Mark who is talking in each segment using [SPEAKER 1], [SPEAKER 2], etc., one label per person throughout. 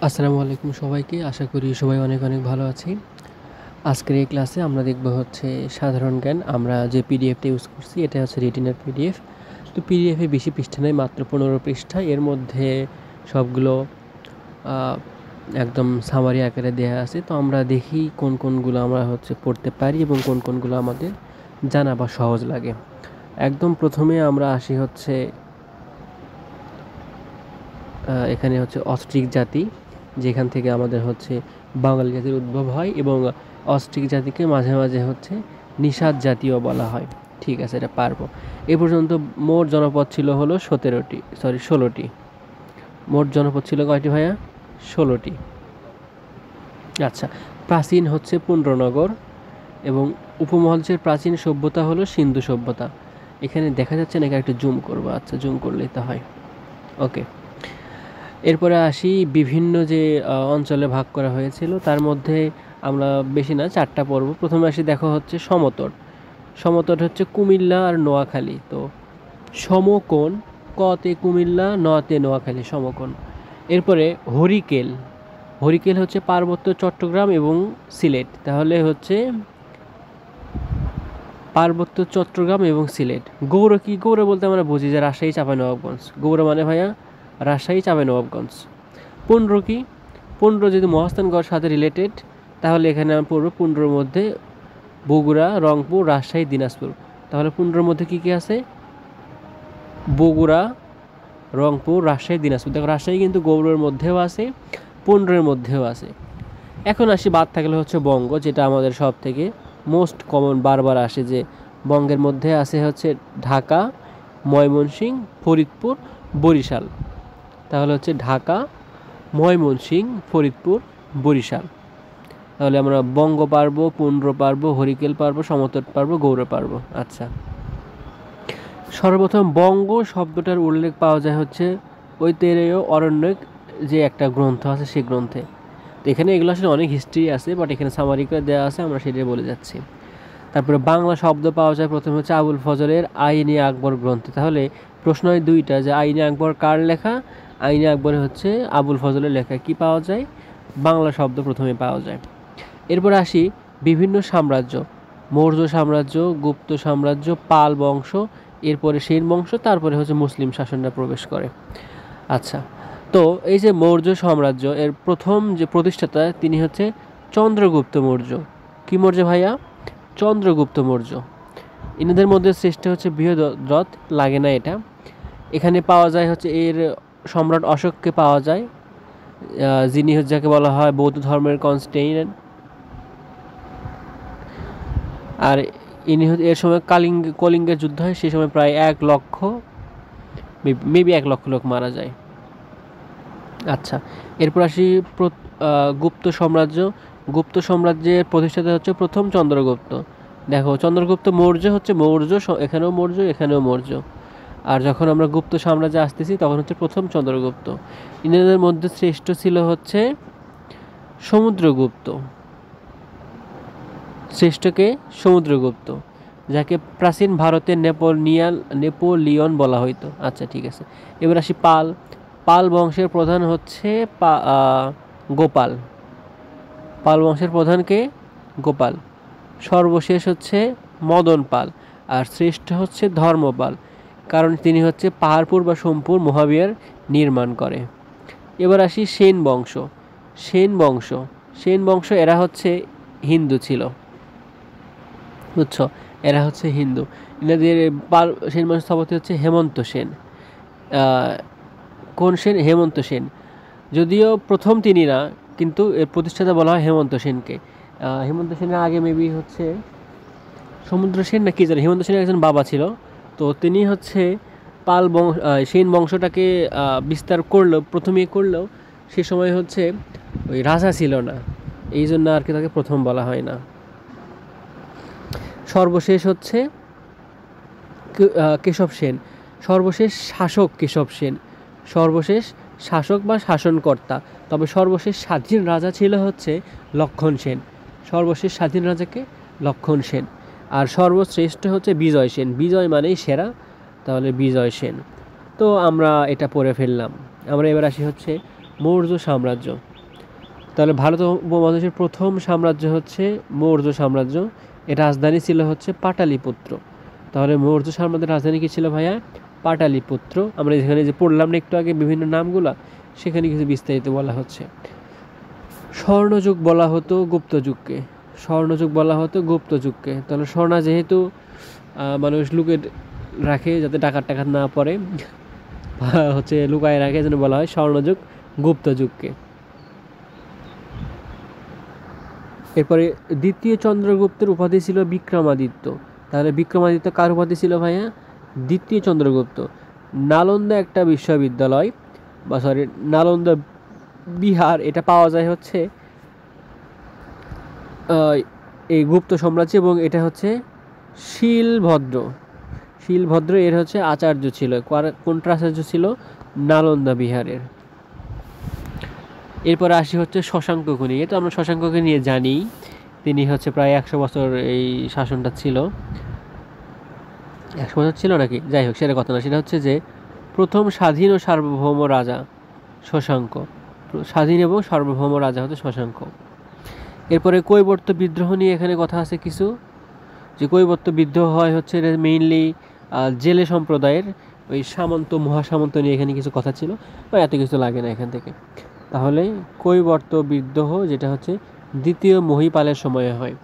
[SPEAKER 1] আসসালামু আলাইকুম সবাইকে। আশা করি সবাই অনেক অনেক ভালো আছি। আজকের এই ক্লাসে আমরা দেখব হচ্ছে সাধারণ জ্ঞান। আমরা যে পিডিএফটা ইউজ করছি এটা হচ্ছে রিটেনের পিডিএফ। তো পিডিএফে বেশি পৃষ্ঠা নেই, মাত্র 15 পৃষ্ঠা। এর মধ্যে সবগুলো একদম সামারি আকারে দেওয়া আছে। তো আমরা দেখি কোন কোনগুলো আমরা হচ্ছে পড়তে পারি এবং কোন কোনগুলো আমাদের জানা বা সহজ লাগে। একদম প্রথমে আমরা আসি হচ্ছে এখানে হচ্ছে অস্ট্রিক জাতি, যেখান থেকে আমাদের হচ্ছে বাঙালি জাতির উদ্ভব হয় এবং অস্ট্রিক জাতিকে মাঝে মাঝে হচ্ছে নিষাদ জাতীয় বলা হয়। ঠিক আছে, এটা পারবো। এ পর্যন্ত মোট জনপদ ছিল হলো 16টি। মোট জনপদ ছিল কয়টি ভাইয়া? 16টি। আচ্ছা, প্রাচীন হচ্ছে পুণ্ড্রনগর এবং উপমহাদেশের প্রাচীন সভ্যতা হলো সিন্ধু সভ্যতা। এখানে দেখা যাচ্ছে নাকি? একটু জুম করবো। আচ্ছা, জুম করলেই তো হয়। ওকে, এরপরে আসি বিভিন্ন যে অঞ্চলে ভাগ করা হয়েছিল, তার মধ্যে আমরা বেশি না 4টা পড়ব। প্রথমে আসি, দেখো হচ্ছে সমতট। সমতট হচ্ছে কুমিল্লা আর নোয়াখালী। তো সমকোণ, কতে কুমিল্লা, নতে নোয়াখালী, সমকোণ। এরপরে হরিকেল। হরিকেল হচ্ছে পার্বত্য চট্টগ্রাম এবং সিলেট। তাহলে হচ্ছে পার্বত্য চট্টগ্রাম এবং সিলেট। গৌর কি? গৌর বলতে আমরা বুঝি যে রাজশাহী চাঁপাইনবাবগঞ্জ। গৌর মানে ভাইয়া রাজশাহী চাঁপাইনবাবগঞ্জ। পুন্ড্র কি? পুন্ড্র যদি মহাস্থানগড় সাথে রিলেটেড, তাহলে এখানে আমরা পড়বো পুন্ড্রর মধ্যে বগুড়া, রংপুর, রাজশাহী, দিনাজপুর। তাহলে পুন্ড্রর মধ্যে কি কি আছে? বগুড়া, রংপুর, রাজশাহী, দিনাজপুর। দেখো, রাজশাহী কিন্তু গৌড়ের মধ্যেও আছে, পুন্ড্রের মধ্যেও আছে। এখন আসি, বাদ থাকলে হচ্ছে বঙ্গ, যেটা আমাদের সব থেকে মোস্ট কমন, বারবার আসে, যে বঙ্গের মধ্যে আছে হচ্ছে ঢাকা, ময়মনসিংহ, ফরিদপুর, বরিশাল। তাহলে হচ্ছে ঢাকা, ময়মনসিংহ, ফরিদপুর, বরিশাল। তাহলে আমরা বঙ্গ পারবো, পুন্ড্র পারবো, হরিকেল পারবো, সমতট পারবো, গৌড় পারবো। আচ্ছা, সর্বপ্রথম বঙ্গ শব্দটার উল্লেখ পাওয়া যায় হচ্ছে ঐতেরেয় অরণ্যক, যে একটা গ্রন্থ আছে সেই গ্রন্থে। তো এখানে এগুলো আসলে অনেক হিস্ট্রি আছে, বাট এখানে সামারি করে দেওয়া আছে, আমরা সেটাই বলে যাচ্ছি। তারপরে বাংলা শব্দ পাওয়া যায় প্রথমে হচ্ছে আবুল ফজলের আইনে আকবর গ্রন্থে। তাহলে প্রশ্ন হয় দুইটা, যে আইনে আকবর কার লেখা? আইনে আকবর হচ্ছে আবুল ফজলের লেখা। কি পাওয়া যায়? বাংলা শব্দ প্রথমে পাওয়া যায়। এরপর আসি বিভিন্ন সাম্রাজ্য, মৌর্য সাম্রাজ্য, গুপ্ত সাম্রাজ্য, পাল বংশ, এরপরে সেন বংশ, তারপরে হচ্ছে মুসলিম শাসনরা প্রবেশ করে। আচ্ছা, তো এই যে মৌর্য সাম্রাজ্য, এর প্রথম যে প্রতিষ্ঠাতা তিনি হচ্ছে চন্দ্রগুপ্ত মৌর্য। কি মৌর্য ভাইয়া? চন্দ্রগুপ্ত মৌর্য। ইনাদের মধ্যে শ্রেষ্ঠ হচ্ছে বৃহদ্রথ, লাগে না এটা। এখানে পাওয়া যায় হচ্ছে এর সম্রাট অশোককে পাওয়া যায়, যিনি হচ্ছে যাকে বলা হয় বৌদ্ধ ধর্মের কনস্টেইন। আর ইনি হচ্ছে এর সময় কলিঙ্গের যুদ্ধ হয়, সেই সময় প্রায় 1 লক্ষ, মেবি 1 লক্ষ লোক মারা যায়। আচ্ছা, এরপর আসি গুপ্ত সাম্রাজ্য। গুপ্ত সাম্রাজ্যের প্রতিষ্ঠাতা হচ্ছে প্রথম চন্দ্রগুপ্ত। দেখো, চন্দ্রগুপ্ত মৌর্য হচ্ছে মৌর্য, এখানেও মৌর্য, এখানেও মৌর্য। আর যখন আমরা গুপ্ত সাম্রাজ্যে আসতেছি তখন হচ্ছে প্রথম চন্দ্রগুপ্ত। ইনাদের মধ্যে শ্রেষ্ঠ ছিল হচ্ছে সমুদ্রগুপ্ত। শ্রেষ্ঠকে? সমুদ্রগুপ্ত, যাকে প্রাচীন ভারতের নেপোলিয়ন বলা হইতো। আচ্ছা, ঠিক আছে। এবার আসি পাল। পাল বংশের প্রধান হচ্ছে গোপাল। পাল বংশের প্রধানকে? গোপাল। সর্বশেষ হচ্ছে মদন পাল, আর শ্রেষ্ঠ হচ্ছে ধর্মপাল, কারণ তিনি হচ্ছে পাহাড়পুর বা সোমপুর মহাবিহার নির্মাণ করে। এবার আসি সেন বংশ। সেন বংশ এরা হচ্ছে হিন্দু ছিল, বুঝছো? এরা হচ্ছে হিন্দু। এনাদের সেন বংশের স্থপতি হচ্ছে হেমন্ত সেন। কোন সেন? হেমন্ত সেন। যদিও প্রথম তিনি না, কিন্তু এর প্রতিষ্ঠাতা বলা হয় হেমন্ত সেনকে। হেমন্ত সেনের আগে মেবি হচ্ছে সমুদ্র সেন না কি জানি, হেমন্ত সেনের একজন বাবা ছিল। তো তিনি হচ্ছে সেন বংশটাকে বিস্তার করলেও, প্রথমেই করলেও সে সময় হচ্ছে ওই রাজা ছিল না, এই জন্য আর কি তাকে প্রথম বলা হয় না। সর্বশেষ হচ্ছে কেশব সেন। সর্বশেষ শাসক কেশব সেন, সর্বশেষ শাসক বা শাসনকর্তা। তবে সর্বশেষ স্বাধীন রাজা ছিল হচ্ছে লক্ষণ সেন। সর্বশেষ স্বাধীন রাজাকে লক্ষণ সেন। আর সর্বশ্রেষ্ঠ হচ্ছে বিজয় সেন। বিজয় মানেই সেরা, তাহলে বিজয় সেন। তো আমরা এটা পড়ে ফেললাম। আমরা এবার আসি হচ্ছে মৌর্য সাম্রাজ্য। তাহলে ভারত উপমহাদেশের প্রথম সাম্রাজ্য হচ্ছে মৌর্য সাম্রাজ্য। এর রাজধানী ছিল হচ্ছে পাটালিপুত্র। তাহলে মৌর্য সাম্রাজ্যের রাজধানী কি ছিল ভাইয়া? পাটালিপুত্র। আমরা যেখানে যে পড়লাম না একটু আগে বিভিন্ন নামগুলা, সেখানে কিছু বিস্তারিত বলা হচ্ছে। স্বর্ণযুগ বলা হতো গুপ্তযুগকে, স্বর্ণযুগ বলা হতো গুপ্তযুগকে। তাহলে স্বর্ণা যেহেতু মানুষ লুকে রাখে যাতে ডাকাত টাকাত না পড়ে, হচ্ছে লুকায় রাখে, যেন বলা হয় স্বর্ণযুগ গুপ্তযুগকে। এরপরে দ্বিতীয় চন্দ্রগুপ্তের উপাধি ছিল বিক্রমাদিত্য। তাহলে বিক্রমাদিত্য কার উপাধি ছিল ভাইয়া? দ্বিতীয় চন্দ্রগুপ্ত। নালন্দা একটা বিশ্ববিদ্যালয়, বা সরি নালন্দা বিহার, এটা পাওয়া যায় হচ্ছে এই গুপ্ত সাম্রাজ্যে, এবং এটা হচ্ছে শিলভদ্র এর হচ্ছে আচার্য ছিল। কোনটা আচার্য ছিল? নালন্দা বিহারের। এরপরে আসি হচ্ছে শশাঙ্ককে নিয়ে। তো আমরা শশাঙ্ককে নিয়ে জানি, তিনি হচ্ছে প্রায় 100 বছর এই শাসনটা ছিল। 100 বছর ছিল নাকি, যাই হোক সেটা কথা না। সেটা হচ্ছে যে প্রথম স্বাধীন ও সার্বভৌম রাজা শশাঙ্ক, স্বাধীন এবং সার্বভৌম রাজা হচ্ছে শশাঙ্ক। এরপরে কৈবর্ত বিদ্রোহ নিয়ে এখানে কথা আছে কিছু, যে কৈবর্ত বিদ্রোহ হয় হচ্ছে মেইনলি জেলে সম্প্রদায়ের ওই সামন্ত মহাসামন্ত নিয়ে এখানে কিছু কথা ছিল, বা এত কিছু লাগে না এখান থেকে। তাহলে কৈবর্ত বিদ্রোহ যেটা হচ্ছে দ্বিতীয় মহিপালের সময়ে হয়।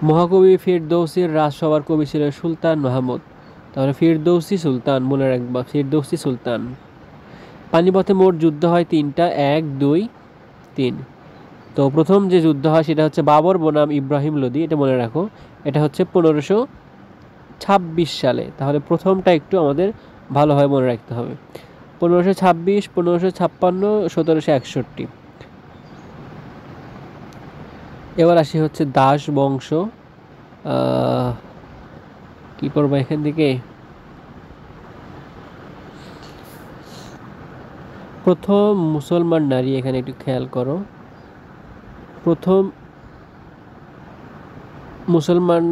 [SPEAKER 1] মহাকবি ফিরদৌসির রাজসভার কবি ছিলেন সুলতান মাহমুদ। তাহলে ফিরদৌসি সুলতান মনে রাখবা, ফিরদৌসি সুলতান। পানিপথে মোট যুদ্ধ হয় 3টা, 1, 2, 3। তো প্রথম যে যুদ্ধ হয় সেটা হচ্ছে বাবর বনাম ইব্রাহিম লোদি, এটা মনে রাখো। এটা হচ্ছে 1526 সালে। তাহলে প্রথমটা একটু আমাদের ভালোভাবে মনে রাখতে হবে। 1526, 1556, 1761। এবার আসি হচ্ছে দাস বংশ। কি করবো এখান থেকে? প্রথম মুসলমান নারী, এখানে একটু খেয়াল করো, প্রথম মুসলমান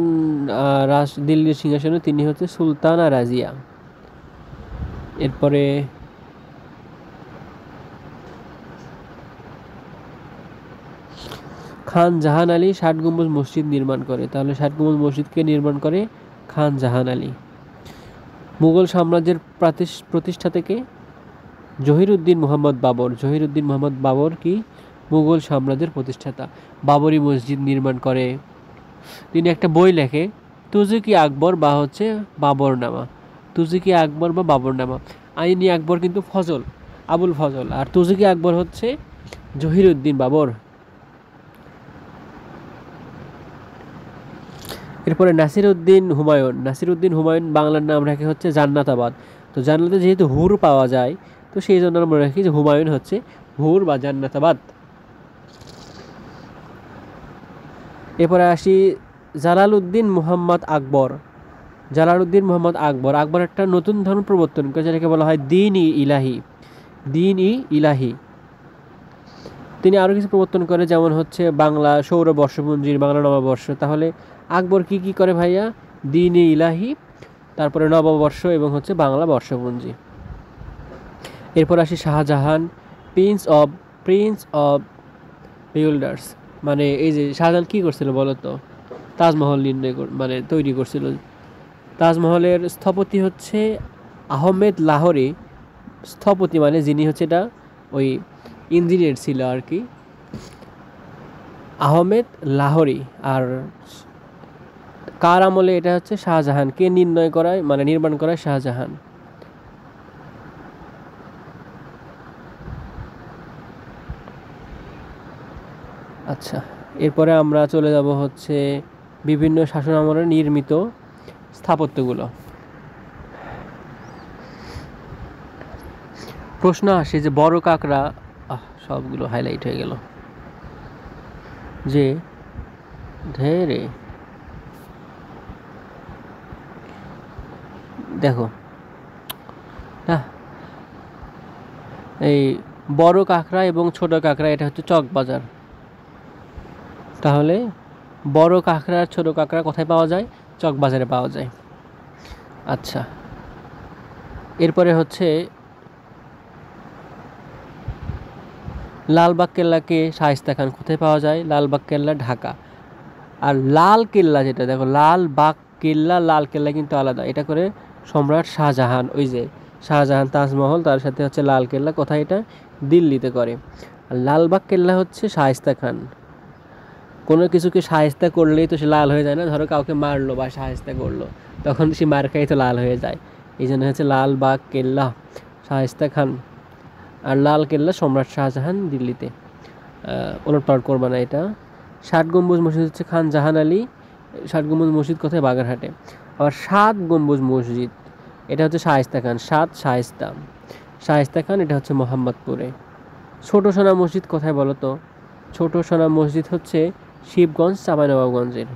[SPEAKER 1] দিল্লির সিংহাসনে তিনি হচ্ছে সুলতানা রাজিয়া। এরপরে খান জাহান আলী 60 গম্বুজ মসজিদ নির্মাণ করে। তাহলে 60 গম্বুজ মসজিদকে নির্মাণ করে খান জাহান আলী। মুঘল সাম্রাজ্যের প্রতিষ্ঠা থেকে জহিরুদ্দিন মোহাম্মদ বাবর। জহিরুদ্দিন মোহাম্মদ বাবর কি? মুঘল সাম্রাজ্যের প্রতিষ্ঠাতা। বাবরি মসজিদ নির্মাণ করে। তিনি একটা বই লেখে, তুজুকি আকবর বা হচ্ছে বাবরনামা। তুজুকি আকবর বা বাবরনামা। আইনি আকবর কিন্তু ফজল, আবুল ফজল, আর তুজুকি আকবর হচ্ছে জহিরুদ্দিন বাবর। এরপরে নাসিরউদ্দিন হুমায়ুন। নাসিরউদ্দিন হুমায়ুন বাংলার নাম রাখে হচ্ছে জান্নাতাবাদ। তো জান্নাতে যেহেতু হুর পাওয়া যায়, তো সেই জন্য আমরা রাখি যে হুমায়ুন হচ্ছে হুর বা জান্নাতাবাদ। এরপরে আসি জালালউদ্দিন মুহাম্মদ আকবর। জালালউদ্দিন মুহাম্মদ আকবর, আকবর একটা নতুন ধর্ম প্রবর্তন করে, যেটাকে বলা হয় দ্বীন-ই ইলাহি। দ্বীন-ই ইলাহি। তিনি আরও কিছু প্রবর্তন করে, যেমন হচ্ছে বাংলা সৌর বর্ষপঞ্জির বাংলা নববর্ষ। তাহলে আকবর কি কি করে ভাইয়া? দ্বীন-ই ইলাহি, তারপরে নববর্ষ এবং হচ্ছে বাংলা বর্ষপঞ্জি। এরপর আসি শাহজাহান, প্রিন্স অব বিল্ডার্স। মানে এই যে শাহজাহান কী করছিল বলো তো? তাজমহল তৈরি করছিল। তাজমহলের স্থপতি হচ্ছে আহমেদ লাহোরি। স্থপতি মানে যিনি হচ্ছে এটা ওই ইঞ্জিনিয়ার ছিল আর কি, আহমেদ লাহোরি। আর কার আমলে এটা হচ্ছে? শাহজাহান। কে নির্মাণ করায়? শাহজাহান। আচ্ছা, এরপরে আমরা চলে যাব হচ্ছে বিভিন্ন শাসন আমলে নির্মিত স্থাপত্যগুলো। প্রশ্ন আসে যে বড় কাকরা, সবগুলো হাইলাইট হয়ে গেল, যে ঢেরে দেখো না, এই বড় কাকরা এবং ছোট কাকরা এটা হচ্ছে চকবাজার। তাহলে বড় কাকরা আর ছোট কাকরা কোথায় পাওয়া যায়? চকবাজারে পাওয়া যায়। আচ্ছা, এরপরে হচ্ছে লালবাগ কেল্লাকে শায়েস্তা খান কোথায় পাওয়া যায়? লালবাগ কেল্লা ঢাকা। আর লাল কেল্লা যেটা দেখো, লালবাগ কেল্লা লাল কেল্লা কিন্তু আলাদা। এটা করে সম্রাট শাহজাহান, ওই যে শাহজাহান তাজমহল, তার সাথে হচ্ছে লাল কেল্লা, কোথায় এটা? দিল্লিতে করে। আর লালবাগ কেল্লা হচ্ছে শায়েস্তা খান। কোনো কিছুকে শায়েস্তা করলেই তো সে লাল হয়ে যায় না, ধরো কাউকে মারলো বা শায়েস্তা করলো, তখন সে মার খাই তো লাল হয়ে যায়। এই জন্য হচ্ছে লালবাগ কেল্লা শায়েস্তা খান, আর লাল কেল্লা সম্রাট শাহজাহান দিল্লিতে। ওলটপালট করবা না এটা। 60 গম্বুজ মসজিদ হচ্ছে খান জাহান আলী। 60 গম্বুজ মসজিদ কোথায়? বাগেরহাটে। আবার 7 গম্বুজ মসজিদ, এটা হচ্ছে শায়েস্তা খান। 7 শায়েস্তা খান, এটা হচ্ছে মোহাম্মদপুরে। ছোট সোনা মসজিদ কোথায় বলো তো? ছোট সোনা মসজিদ হচ্ছে শিবগঞ্জ, চাঁপাইনবাবগঞ্জের।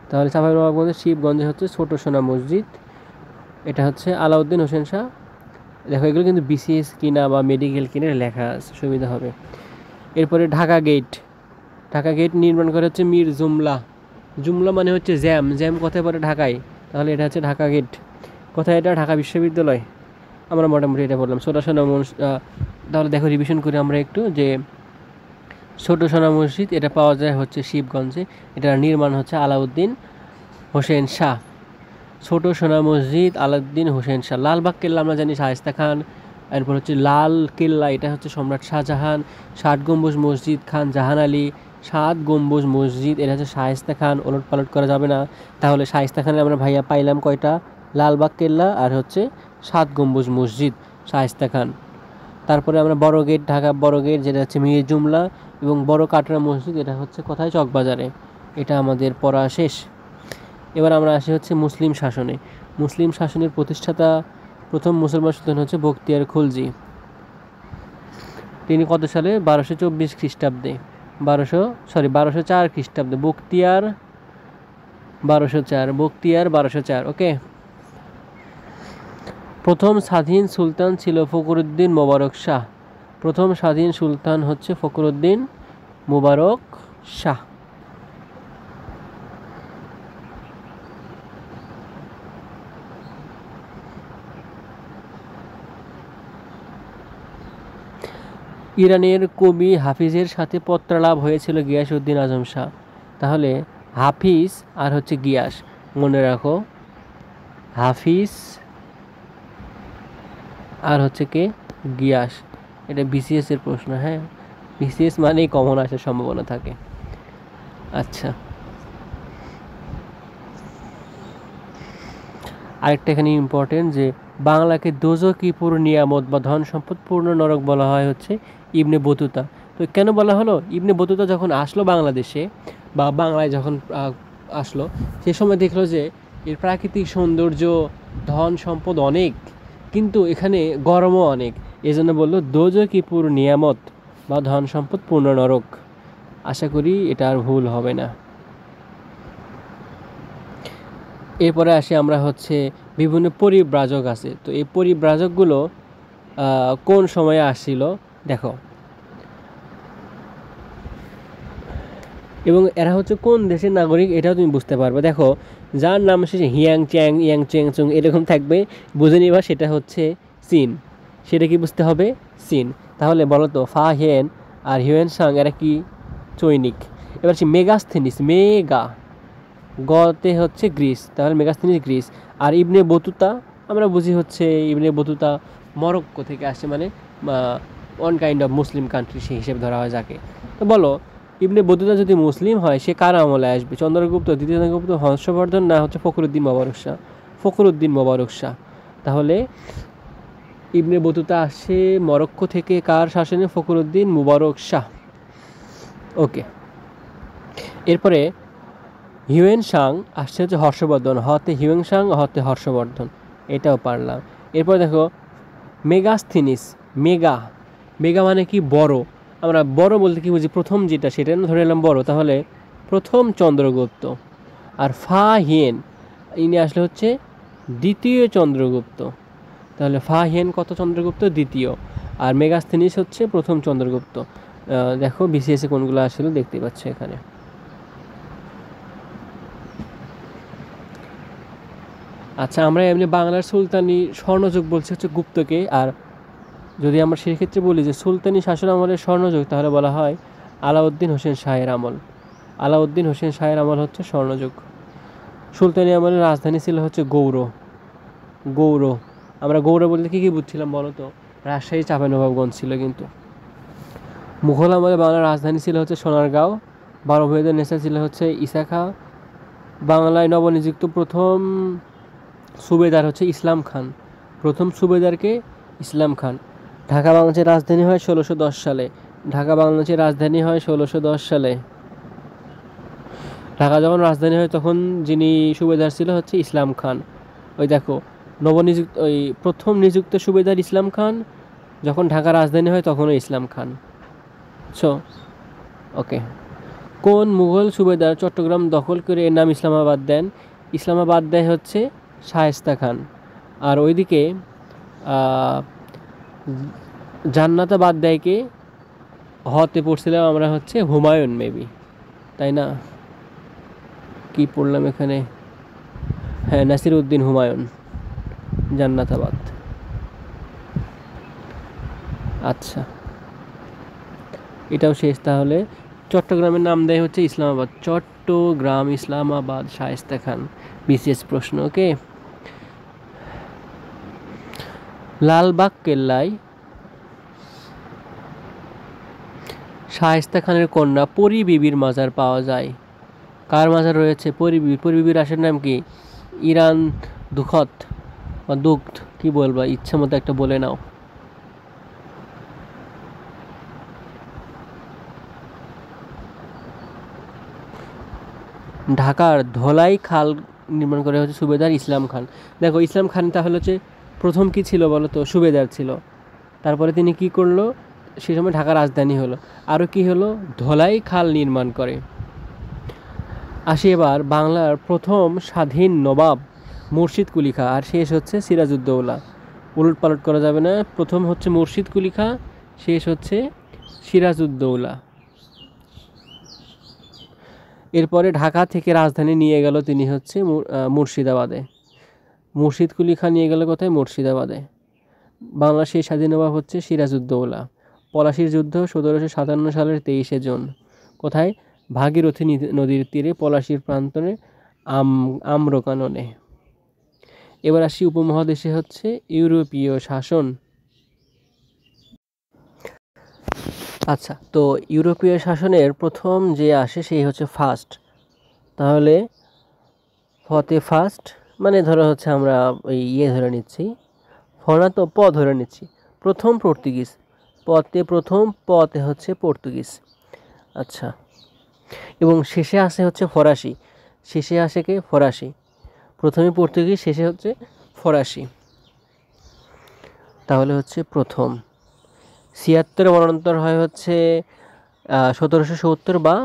[SPEAKER 1] তাহলে চাঁপাইনবাবগঞ্জের শিবগঞ্জে হচ্ছে ছোট সোনা মসজিদ। এটা হচ্ছে আলাউদ্দিন হোসেন শাহ। দেখো এগুলো কিন্তু বিসিএস কিনা বা মেডিকেল কিনে লেখা আছে, সুবিধা হবে। এরপরে ঢাকা গেট। ঢাকা গেট নির্মাণ করে হচ্ছে মীর জুমলা। জুমলা মানে হচ্ছে জ্যাম, জ্যাম কোথায় পড়ে? ঢাকায়। তাহলে এটা হচ্ছে ঢাকা গেট। কোথায় এটা? ঢাকা বিশ্ববিদ্যালয়। আমরা মোটামুটি এটা বললাম। ছোট সোনা তাহলে দেখো রিভিশন করে আমরা একটু, যে ছোট সোনা মসজিদ এটা পাওয়া যায় হচ্ছে শিবগঞ্জে, এটা নির্মাণ হচ্ছে আলাউদ্দিন হোসেন শাহ। ছোট সোনা মসজিদ আলাউদ্দিন হোসেন শাহ। লালবাগ কেল্লা আমরা জানি শায়েস্তা খান। এরপর হচ্ছে লাল কেল্লা, এটা হচ্ছে সম্রাট শাহজাহান। 60 গম্বুজ মসজিদ খান জাহান আলী। 7 গম্বুজ মসজিদ, এটা হচ্ছে শায়েস্তা খান। ওলট পালট করা যাবে না। তাহলে শায়েস্তা খানে আমরা ভাইয়া পাইলাম কয়টা? লালবাগ কেল্লা আর হচ্ছে 7 গম্বুজ মসজিদ শায়েস্তা খান। তারপরে আমরা বড় গেট, ঢাকা বড় গেট, যেটা হচ্ছে মীর জুমলা, এবং বড় কাটরা মসজিদ, এটা হচ্ছে কোথায়? চকবাজারে। এটা আমাদের পড়া শেষ। এবার আমরা আসি হচ্ছে মুসলিম শাসনে। মুসলিম শাসনের প্রতিষ্ঠাতা প্রথম মুসলমান সুলতান হচ্ছে বখতিয়ার খুলজি। তিনি কত সালে? 1224 খ্রিস্টাব্দে। 1204 খ্রিস্টাব্দে। বখতিয়ার 1204। ওকে। প্রথম স্বাধীন সুলতান ছিল ফখরুদ্দিন মোবারক শাহ। প্রথম স্বাধীন সুলতান হচ্ছে ফখরুদ্দিন মোবারক শাহ। ইরানের কবি হাফিজের সাথে পত্রালাপ হয়েছিল গিয়াসউদ্দিন আজম শাহ। তাহলে হাফিজ আর হচ্ছে গিয়াস, মনে রাখো। হাফিজ আর হচ্ছে কে? গিয়াস। এটা বিসিএস এর প্রশ্ন, হ্যাঁ। বিসিএস মানেই কমন আসার সম্ভাবনা থাকে। আচ্ছা, আরেকটা এখানে ইম্পর্টেন্ট, যে বাংলাকে দোজকিপুর নিয়ামত বা ধন সম্পদপূর্ণ নরক বলা হয় হচ্ছে ইবনে বতুতা। তো কেন বলা হলো? ইবনে বতুতা যখন আসলো বাংলাদেশে বা বাংলায় যখন আসলো, সে সময় দেখলো যে এর প্রাকৃতিক সৌন্দর্য, ধন সম্পদ অনেক, কিন্তু এখানে গরমও অনেক। এই জন্য বললো দোজকিপুর নিয়ামত বা ধন সম্পদ পূর্ণ নরক। আশা করি এটা আর ভুল হবে না। এরপরে আসি আমরা হচ্ছে বিভিন্ন পরিব্রাজক আছে। তো এই পরিব্রাজকগুলো কোন সময়ে আসছিল দেখো, এবং এরা হচ্ছে কোন দেশের নাগরিক এটাও তুমি বুঝতে পারবে। দেখো, যার নাম শেষে হিয়াং চ্যাং, ইয়াং চ্যাং চুং এরকম থাকবে, বুঝে নিবা সেটা হচ্ছে চীন। সেটা কি বুঝতে হবে? চীন। তাহলে বলো তো, ফা হিয়েন আর হিউয়েন সাং এরা কি? চৈনিক। এবার হচ্ছে মেগাস্থেনিস, মেগা গতে হচ্ছে গ্রিস, তাহলে মেগাস্থেনিস গ্রিস। আর ইবনে বতুতা আমরা বুঝি হচ্ছে ইবনে বতুতা মরক্কো থেকে আসে, মানে one kind of Muslim country সেই হিসেবে ধরা হয় যাকে। তো বলো, ইবনে বতুতা যদি মুসলিম হয় সে কার আমলে আসবে? চন্দ্রগুপ্ত, দ্বিতীয় চন্দ্রগুপ্ত, হর্ষবর্ধন, না হচ্ছে ফখরুদ্দিন মোবারক শাহ? ফখরুদ্দিন মোবারক শাহ। তাহলে ইবনে বতুতা আসে মরক্কো থেকে, কার শাসনে? ফখরুদ্দিন মোবারক শাহ। ওকে। এরপরে হিউয়েন সাং আসছে হচ্ছে হর্ষবর্ধন, হতে হিউয়েন সাং, হতে হর্ষবর্ধন, এটাও পারলাম। এরপর দেখো মেগাস্থিনিস, মেগা, মেগা মানে কি? বড়। আমরা বড় বলতে কি বুঝি? প্রথম যেটা সেটা ধরে নিলাম বড়, তাহলে প্রথম চন্দ্রগুপ্ত। আর ফা হিয়েন ইনি আসলে হচ্ছে দ্বিতীয় চন্দ্রগুপ্ত। তাহলে ফা হিয়েন কত চন্দ্রগুপ্ত? দ্বিতীয়। আর মেগাস্থিনিস হচ্ছে প্রথম চন্দ্রগুপ্ত। দেখো বিসিএসে কোনগুলো আসলে দেখতে পাচ্ছ এখানে। আচ্ছা, আমরা এমনি বাংলার সুলতানি স্বর্ণযুগ বলছি হচ্ছে গুপ্তকে, আর যদি আমরা সেক্ষেত্রে বলি যে সুলতানি শাসন আমলের স্বর্ণযুগ, তাহলে বলা হয় আলাউদ্দিন হোসেন শাহের আমল। আলাউদ্দিন হোসেন শাহের আমল হচ্ছে স্বর্ণযুগ। সুলতানি আমলের রাজধানী ছিল হচ্ছে গৌড়। গৌড়, আমরা গৌড় বলতে কী কী বুঝছিলাম বলো তো? রাজশাহী, চাঁপাইনবাবগঞ্জ ছিল কিন্তু। মুঘল আমলে বাংলার রাজধানী ছিল হচ্ছে সোনারগাঁও। বারো ভূঁইয়াদের নেতা ছিল হচ্ছে ঈসা খাঁ। বাংলায় নবনিযুক্ত প্রথম সুবেদার হচ্ছে ইসলাম খান। প্রথম সুবেদারকে ইসলাম খান। ঢাকা বাংলাদেশের রাজধানী হয় 1610 সালে। ঢাকা বাংলাদেশের রাজধানী হয় 1610 সালে। ঢাকা যখন রাজধানী হয় তখন যিনি সুবেদার ছিল হচ্ছে ইসলাম খান। ওই দেখো, নবনিযুক্ত ওই প্রথম নিযুক্ত সুবেদার ইসলাম খান, যখন ঢাকা রাজধানী হয় তখনও ইসলাম খান। সো ওকে, কোন মুঘল সুবেদার চট্টগ্রাম দখল করে এর নাম ইসলামাবাদ দেন? ইসলামাবাদ দেয় হচ্ছে শায়েস্তা খান। আর ওইদিকে জান্নাতাবাদ দেয় কে? হতে পড়ছিলাম আমরা হচ্ছে হুমায়ুন, মেবি, তাই না? কি পড়লাম এখানে? হ্যাঁ, নাসির উদ্দিন হুমায়ুন, জান্নাতাবাদ। আচ্ছা, এটাও শেষ। তাহলে চট্টগ্রামের নাম দেয় হচ্ছে ইসলামাবাদ। চট্টগ্রাম, ইসলামাবাদ, শায়েস্তা খান। বিশেষ প্রশ্ন। ওকে, লালবাগ কেল্লায় শায়েস্তা খানের কন্যা পরী বিবির মাজার পাওয়া যায়। কার মাজার রয়েছে? পরী বিবির। পরী বিবির আসল নাম কি? ইরান দুখত বা দুগ্ধ, কি বলবা, ইচ্ছা মতো একটা বলে নাও। ঢাকার ধলাই খাল নির্মাণ করে হচ্ছে সুবেদার ইসলাম খান। দেখো, ইসলাম খান তাহলে হচ্ছে প্রথম কি ছিল বলো তো? সুবেদার ছিল। তারপরে তিনি কি করলো? সে সময় ঢাকা রাজধানী হলো। আরও কি হলো? ধলাই খাল নির্মাণ করে। আসি এবার বাংলার প্রথম স্বাধীন নবাব মুর্শিদ কুলি খাঁ, আর শেষ হচ্ছে সিরাজউদ্দৌলা। উলট পালট করা যাবে না। প্রথম হচ্ছে মুর্শিদ কুলি খাঁ, শেষ হচ্ছে সিরাজউদ্দৌলা। এরপরে ঢাকা থেকে রাজধানী নিয়ে গেল তিনি হচ্ছে মুর্শিদাবাদে। মুর্শিদ কুলি খাঁ নিয়ে গেল কোথায়? মুর্শিদাবাদে। বাংলার সেই স্বাধীন নবাব হচ্ছে সিরাজউদ্দৌলা। পলাশির যুদ্ধ 1757 সালের 23শে জুন। কোথায়? ভাগীরথী নদীর তীরে পলাশির প্রান্তরে আম্রকাননে। এবার আসি উপমহাদেশে হচ্ছে ইউরোপীয় শাসন। আচ্ছা, তো ইউরোপীয় শাসনের প্রথম যে আসে সেই হচ্ছে ফার্স্ট। তাহলে ফতে ফার্স্ট, মানে ধরো হচ্ছে আমরা ওই ধরে নিচ্ছি, ফনা তো প ধরে নিচ্ছি। প্রথম পর্তুগিজ, পতে প্রথম, পতে হচ্ছে পর্তুগিজ। আচ্ছা, এবং শেষে আসে হচ্ছে ফরাসি। শেষে আসে কে? ফরাসি। প্রথমে পর্তুগিজ, শেষে হচ্ছে ফরাসি। তাহলে হচ্ছে প্রথম। 76 মরণোত্তর হয় হচ্ছে 1770 বা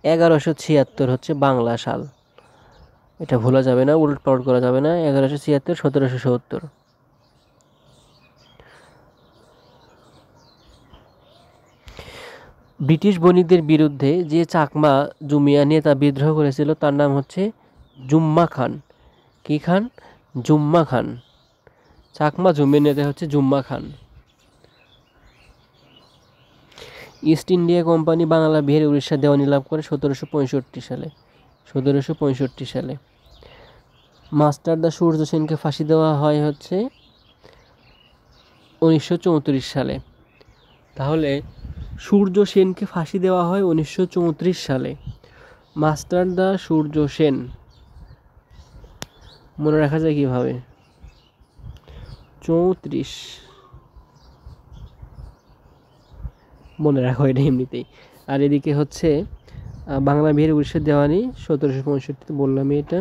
[SPEAKER 1] 1176 হচ্ছে বাংলা সাল। এটা ভোলা যাবে না, উলট পালট করা যাবে না। 1176, 1770। ব্রিটিশ বণিকদের বিরুদ্ধে যে চাকমা জুমিয়া নেতা বিদ্রোহ করেছিল তার নাম হচ্ছে জুম্মা খান। কি খান? জুম্মা খান। চাকমা জুমিয়া নেতা হচ্ছে Jumma Khan. East India Company Bangla, Bihar, Orissa দেওয়ানি লাভ করে 1765 সালে। 1765 সালে। মাস্টারদা সূর্য সেনকে ফাঁসি দেওয়া হয় হচ্ছে 1934 সালে। তাহলে সূর্য সেনকে ফাঁসি দেওয়া হয় 1934 সালে। মাস্টারদা সূর্য সেন মনে রাখা যায় কিভাবে? 34 মনে রাখো এটা এমনিতেই। আর এদিকে হচ্ছে বাংলা, বিহার, উড়িষ্যার দেওয়ানি 1765 বললাম এটা।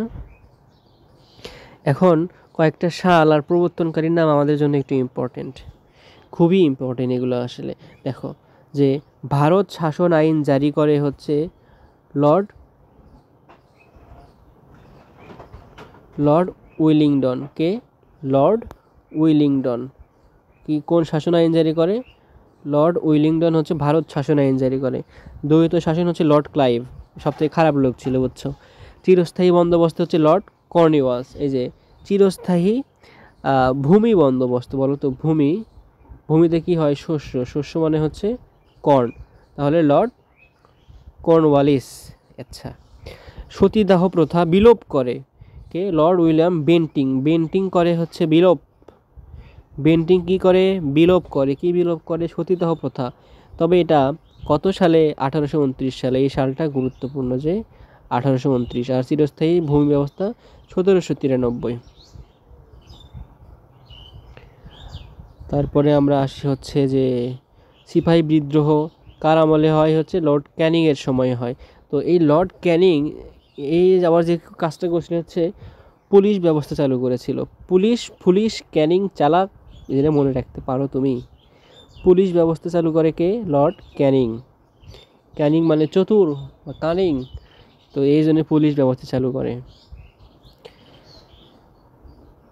[SPEAKER 1] এখন কয়েকটা সাল আর প্রবর্তনকারীর নাম আমাদের জন্য একটু ইম্পর্টেন্ট, খুবই ইম্পর্টেন্ট এগুলো আসলে। দেখো, যে ভারত শাসন আইন জারি করে হচ্ছে লর্ড উইলিংডন। কে? Lord Willingdon. কি কোন শাসন আইন জারি করে? লর্ড উইলিংডন হচ্ছে ভারত শাসন আইন জারি করে। দ্বৈত শাসন হচ্ছে লর্ড ক্লাইভ, সবথেকে খারাপ লোক ছিল, বুঝছো। চিরস্থায়ী বন্দোবস্ত হচ্ছে লর্ড কর্নওয়ালিস। এই যে চিরস্থায়ী ভূমি বন্দোবস্ত, বলো তো, ভূমিতে কি হয়? শস্য। শস্য মানে হচ্ছে কর্ন, তাহলে লর্ড কর্নওয়ালিস। আচ্ছা, সতীদাহ প্রথা বিলোপ করে কে? Lord William Bentinck. বেন্টিং করে হচ্ছে বিলোপ। বেন্টিং কি করে? বিলোপ করে। কি বিলোপ করে? সতীদাহ প্রথা। তবে এটা কত সালে? 1829 সালে। এই সালটা গুরুত্বপূর্ণ যে 1829। আর চিরস্থায়ী ভূমি ব্যবস্থা 1793। তারপরে আমরা আসি হচ্ছে যে সিপাহী বিদ্রোহ কার আমলে হয়? হচ্ছে লর্ড ক্যানিংয়ের সময় হয়। তো এই লর্ড ক্যানিং এই আবার যে কাজটা করছিল হচ্ছে পুলিশ ব্যবস্থা চালু করেছিল। পুলিশ ক্যানিং চালাক, এটা মনে রাখতে পারো তুমি। পুলিশ ব্যবস্থা চালু করে কে? লর্ড ক্যানিং। ক্যানিং মানে চতুর বা কানিং, তো এই জন্য পুলিশ ব্যবস্থা চালু করে।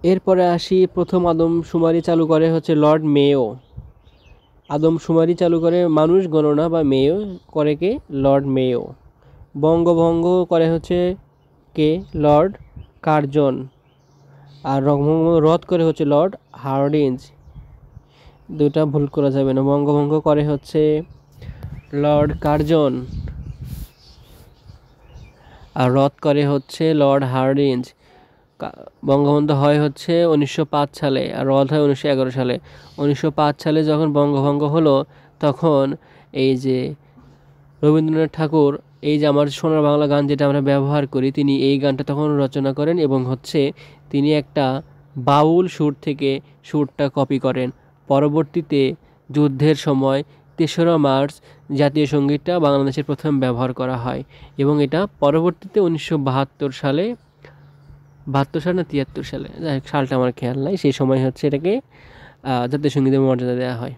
[SPEAKER 1] এরপরে আসি প্রথম আদমশুমারি চালু করে হচ্ছে লর্ড মেয়ো। আদমশুমারি চালু করে মানুষ গণনা বা মেয়ো করে কে? Lord Mayo. বঙ্গভঙ্গ করে হচ্ছে কে? Lord Curzon. আর রদ করে হচ্ছে লর্ড হার্ডিঞ্জ। দুটা ভুল করা যাবে না। বঙ্গভঙ্গ করে হচ্ছে লর্ড কার্জন আর রদ করে হচ্ছে লর্ড হার্ডিঞ্জ। বঙ্গবন্ধু হয় হচ্ছে 1905 সালে আর রদ হয় 1911 সালে। 1905 সালে যখন বঙ্গভঙ্গ হলো তখন এই যে রবীন্দ্রনাথ ঠাকুর, এই যে আমার সোনার বাংলা গান যেটা আমরা ব্যবহার করি, তিনি এই গানটা তখন রচনা করেন এবং হচ্ছে তিনি একটা বাউল সুর থেকে সুরটা কপি করেন। পরবর্তীতে যুদ্ধের সময় 3রা মার্চ জাতীয় সঙ্গীতটা বাংলাদেশের প্রথম ব্যবহার করা হয় এবং এটা পরবর্তীতে 1972 সালে, 72 সালে না 73 সালে, যাই হোক সালটা আমার খেয়াল নাই, সেই সময় হচ্ছে এটাকে জাতীয় সঙ্গীতের মর্যাদা দেওয়া হয়।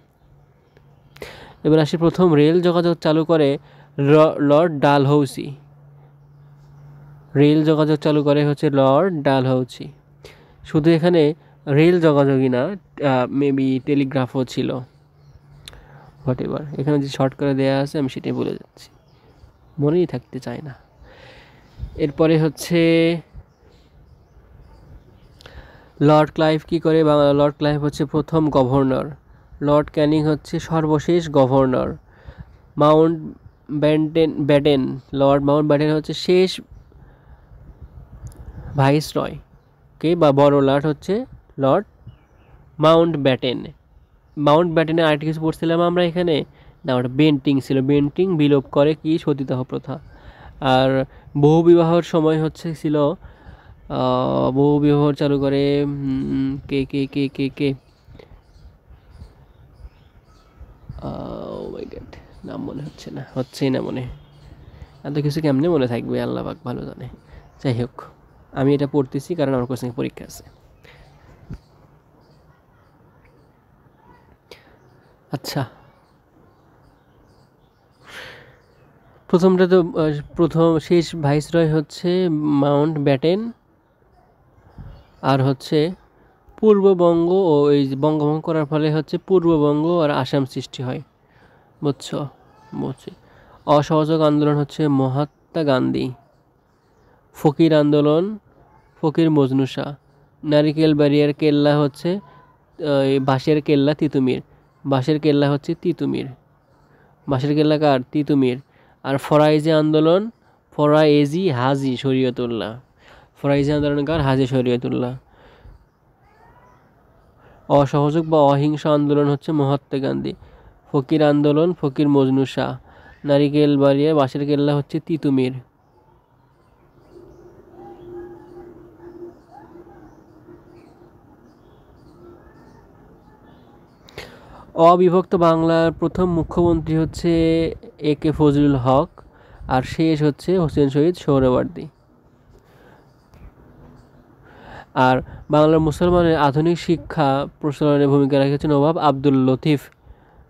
[SPEAKER 1] এবার আসি প্রথম রেল যোগাযোগ চালু করে লর্ড ডালহৌসি। রেল যোগাযোগ চালু করে হচ্ছে লর্ড ডালহৌসি। শুধু এখানে রেল যোগাযোগই না, মেবি টেলিগ্রাফও ছিল, হোয়াট এভার। এখানে যে শর্ট করে দেওয়া আছে আমি সেটাই বলে যাচ্ছি, মনেই থাকতে চায় না। এরপরে হচ্ছে লর্ড ক্লাইভ কি করে? লর্ড ক্লাইভ হচ্ছে প্রথম গভর্নর। লর্ড ক্যানিং হচ্ছে সর্বশেষ governor. Mount Batten, Lord Mount Batten হচ্ছে শেষ ভাইসরয় কে বা বড় লর্ড হচ্ছে লর্ড মাউন্ট ব্যাটেন। মাউন্ট ব্যাটেনে আরেকটি কিছু পড়ছিলাম আমরা এখানে, না ওটা বেন্টিং ছিল। বেন্টিং বিলোপ করে কি? সতীদাহ প্রথা। আর বহু বিবাহের সময় হচ্ছে ছিল বহু বিবাহ চালু করে কে কে কে কে কে মাই গড, নাম মনে হচ্ছে না, হচ্ছেই না মনে। এত কিছু কেমনে মনে থাকবে আল্লাহ পাক ভালো জানে। যাই হোক, আমি এটা পড়তেছি কারণ আমার কোচিং পরীক্ষা আছে। আচ্ছা, প্রথমটা তো প্রথম শেষ ভাইসরয় হচ্ছে মাউন্ট ব্যাটেন, আর হচ্ছে পূর্ববঙ্গ ও এই বঙ্গভঙ্গ করার ফলে হচ্ছে পূর্ববঙ্গ আর আসাম সৃষ্টি হয়, বুঝছো? বুঝছি। অসহযোগ আন্দোলন হচ্ছে মহাত্মা গান্ধী। ফকির আন্দোলন ফকির মজনু শাহ। নারিকেল বাড়িয়ার কেল্লা হচ্ছে বাঁশের কেল্লা তিতুমির। বাঁশের কেল্লা হচ্ছে তিতুমির। বাঁশের কেল্লা কার? তিতুমির। আর ফরাইজি আন্দোলন ফরায়েজি হাজি শরীয়তুল্লাহ। ফরাইজি আন্দোলন কার? হাজি শরীয়তুল্লাহ। অসহযোগ বা অহিংস আন্দোলন হচ্ছে মহাত্মা গান্ধী। ফকির আন্দোলন ফকির মজনু শাহ। নারিকেল বাড়িয়া বাঁশের কেল্লা হচ্ছে তিতুমির। অবিভক্ত বাংলার প্রথম মুখ্যমন্ত্রী হচ্ছে এ.কে ফজলুল হক আর শেষ হচ্ছে হোসেন শহীদ সোহরাওয়ার্দী। আর বাংলার মুসলমানের আধুনিক শিক্ষা প্রচলনের ভূমিকা রেখেছে নবাব আব্দুল লতিফ।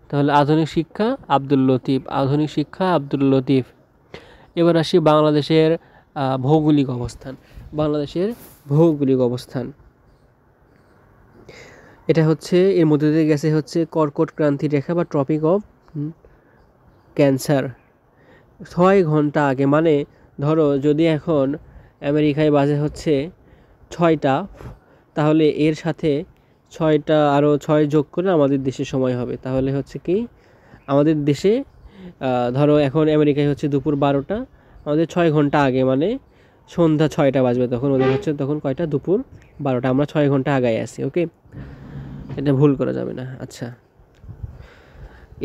[SPEAKER 1] তাহলে আধুনিক শিক্ষা আব্দুল লতিফ, আধুনিক শিক্ষা আব্দুল লতিফ। এবার আসি বাংলাদেশের ভৌগোলিক অবস্থান। বাংলাদেশের ভৌগোলিক অবস্থান এটা হচ্ছে, এর মধ্যে দিয়ে গেছে হচ্ছে কর্কট ক্রান্তি রেখা বা ট্রপিক অফ ক্যান্সার। 6 ঘন্টা আগে, মানে ধরো যদি এখন আমেরিকায় বাজে হচ্ছে 6টা, তাহলে এর সাথে 6টা আরও 6 যোগ করে আমাদের দেশে সময় হবে, তাহলে হচ্ছে কি আমাদের দেশে ধরো এখন আমেরিকায় হচ্ছে দুপুর 12টা, আমাদের 6 ঘন্টা আগে, মানে সন্ধ্যা 6টা বাজবে তখন, ওদের হচ্ছে তখন কয়টা, দুপুর 12টা, আমরা 6 ঘন্টা আগায় আছি। ওকে, এটা ভুল করা যাবে না। আচ্ছা,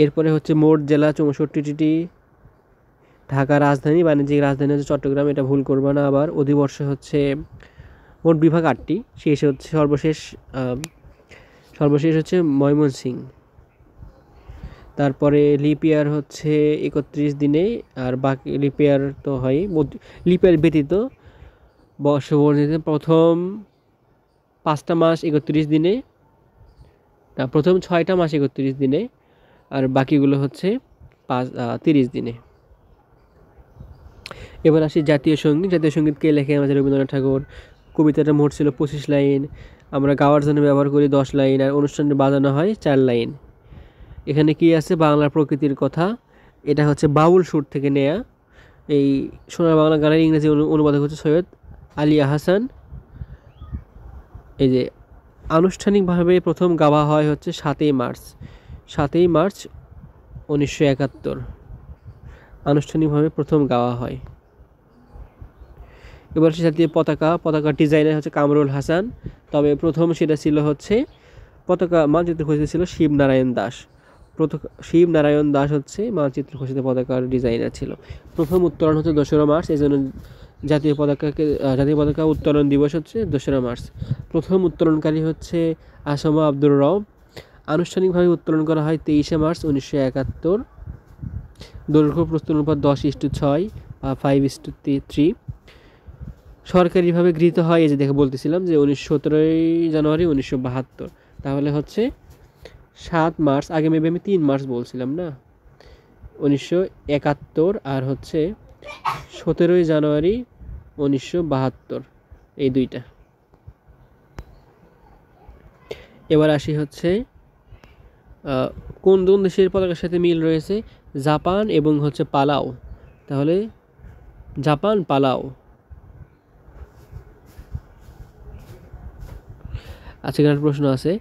[SPEAKER 1] এরপরে হচ্ছে মোট জেলা 64টি, ঢাকা রাজধানী, বাণিজ্যিক রাজধানী হচ্ছে চট্টগ্রাম, এটা ভুল করবা না। আবার অধিবর্ষ হচ্ছে মোট বিভাগ 8টি, শেষ হচ্ছে সর্বশেষ হচ্ছে ময়মনসিংহ। তারপরে লিপ ইয়ার হচ্ছে 31 দিনে, আর বাকি লিপ ইয়ার তো হয়, লিপ ইয়ার ব্যতীত বর্ষবর্ণিতে প্রথম 5টা মাস 31 দিনে, না প্রথম 6টা মাস 31 দিনে, আর বাকিগুলো হচ্ছে 30 দিনে। এবার আসি জাতীয় সঙ্গীত। জাতীয় সঙ্গীত কে লেখে? আমাদের রবীন্দ্রনাথ ঠাকুর। কবিতাটা মোট ছিল 25 লাইন, আমরা গাওয়ার জন্য ব্যবহার করি 10 লাইন, আর অনুষ্ঠানে বাজানো হয় 4 লাইন। এখানে কি আছে? বাংলার প্রকৃতির কথা, এটা হচ্ছে বাউল সুর থেকে নেয়া। এই সোনার বাংলা গানের ইংরেজি অনুবাদক হচ্ছে সৈয়দ আলী আহসান। এই যে আনুষ্ঠানিকভাবে প্রথম গাওয়া হয় হচ্ছে 7ই মার্চ 1971, আনুষ্ঠানিকভাবে প্রথম গাওয়া হয়। এবার জাতীয় পতাকার ডিজাইনার হচ্ছে কামরুল হাসান, তবে প্রথম সেটা ছিল হচ্ছে পতাকা মানচিত্র খসিত ছিল শিবনারায়ণ দাস। শিবনারায়ণ দাস হচ্ছে মানচিত্র খসিত পতাকার ডিজাইনার ছিল। প্রথম উত্তোলন হচ্ছে 2রা মার্চ, এই জন্য জাতীয় পতাকা উত্তোলন দিবস হচ্ছে 2রা মার্চ। প্রথম উত্তোলনকারী হচ্ছে আসমা আব্দুর রব। আনুষ্ঠানিকভাবে উত্তোলন করা হয় 23শে মার্চ 1971। দৈর্ঘ্য প্রস্থ অনুপাত 10:6 বা 5:3। সরকারিভাবে গৃহীত হয়, এই যে দেখে বলতেছিলাম যে 17ই জানুয়ারি 1972, তাহলে হচ্ছে 7 মার্চ, আগে মেবি আমি 3 মার্চ বলছিলাম না, 1971, আর হচ্ছে 17ই জানুয়ারি 1972, এই দুইটা। এবার আসি হচ্ছে কোন কোন দেশের পতাকার সাথে মিল রয়েছে? জাপান এবং হচ্ছে পালাও। তাহলে জাপান, পালাও। আজকের প্রশ্ন আছে,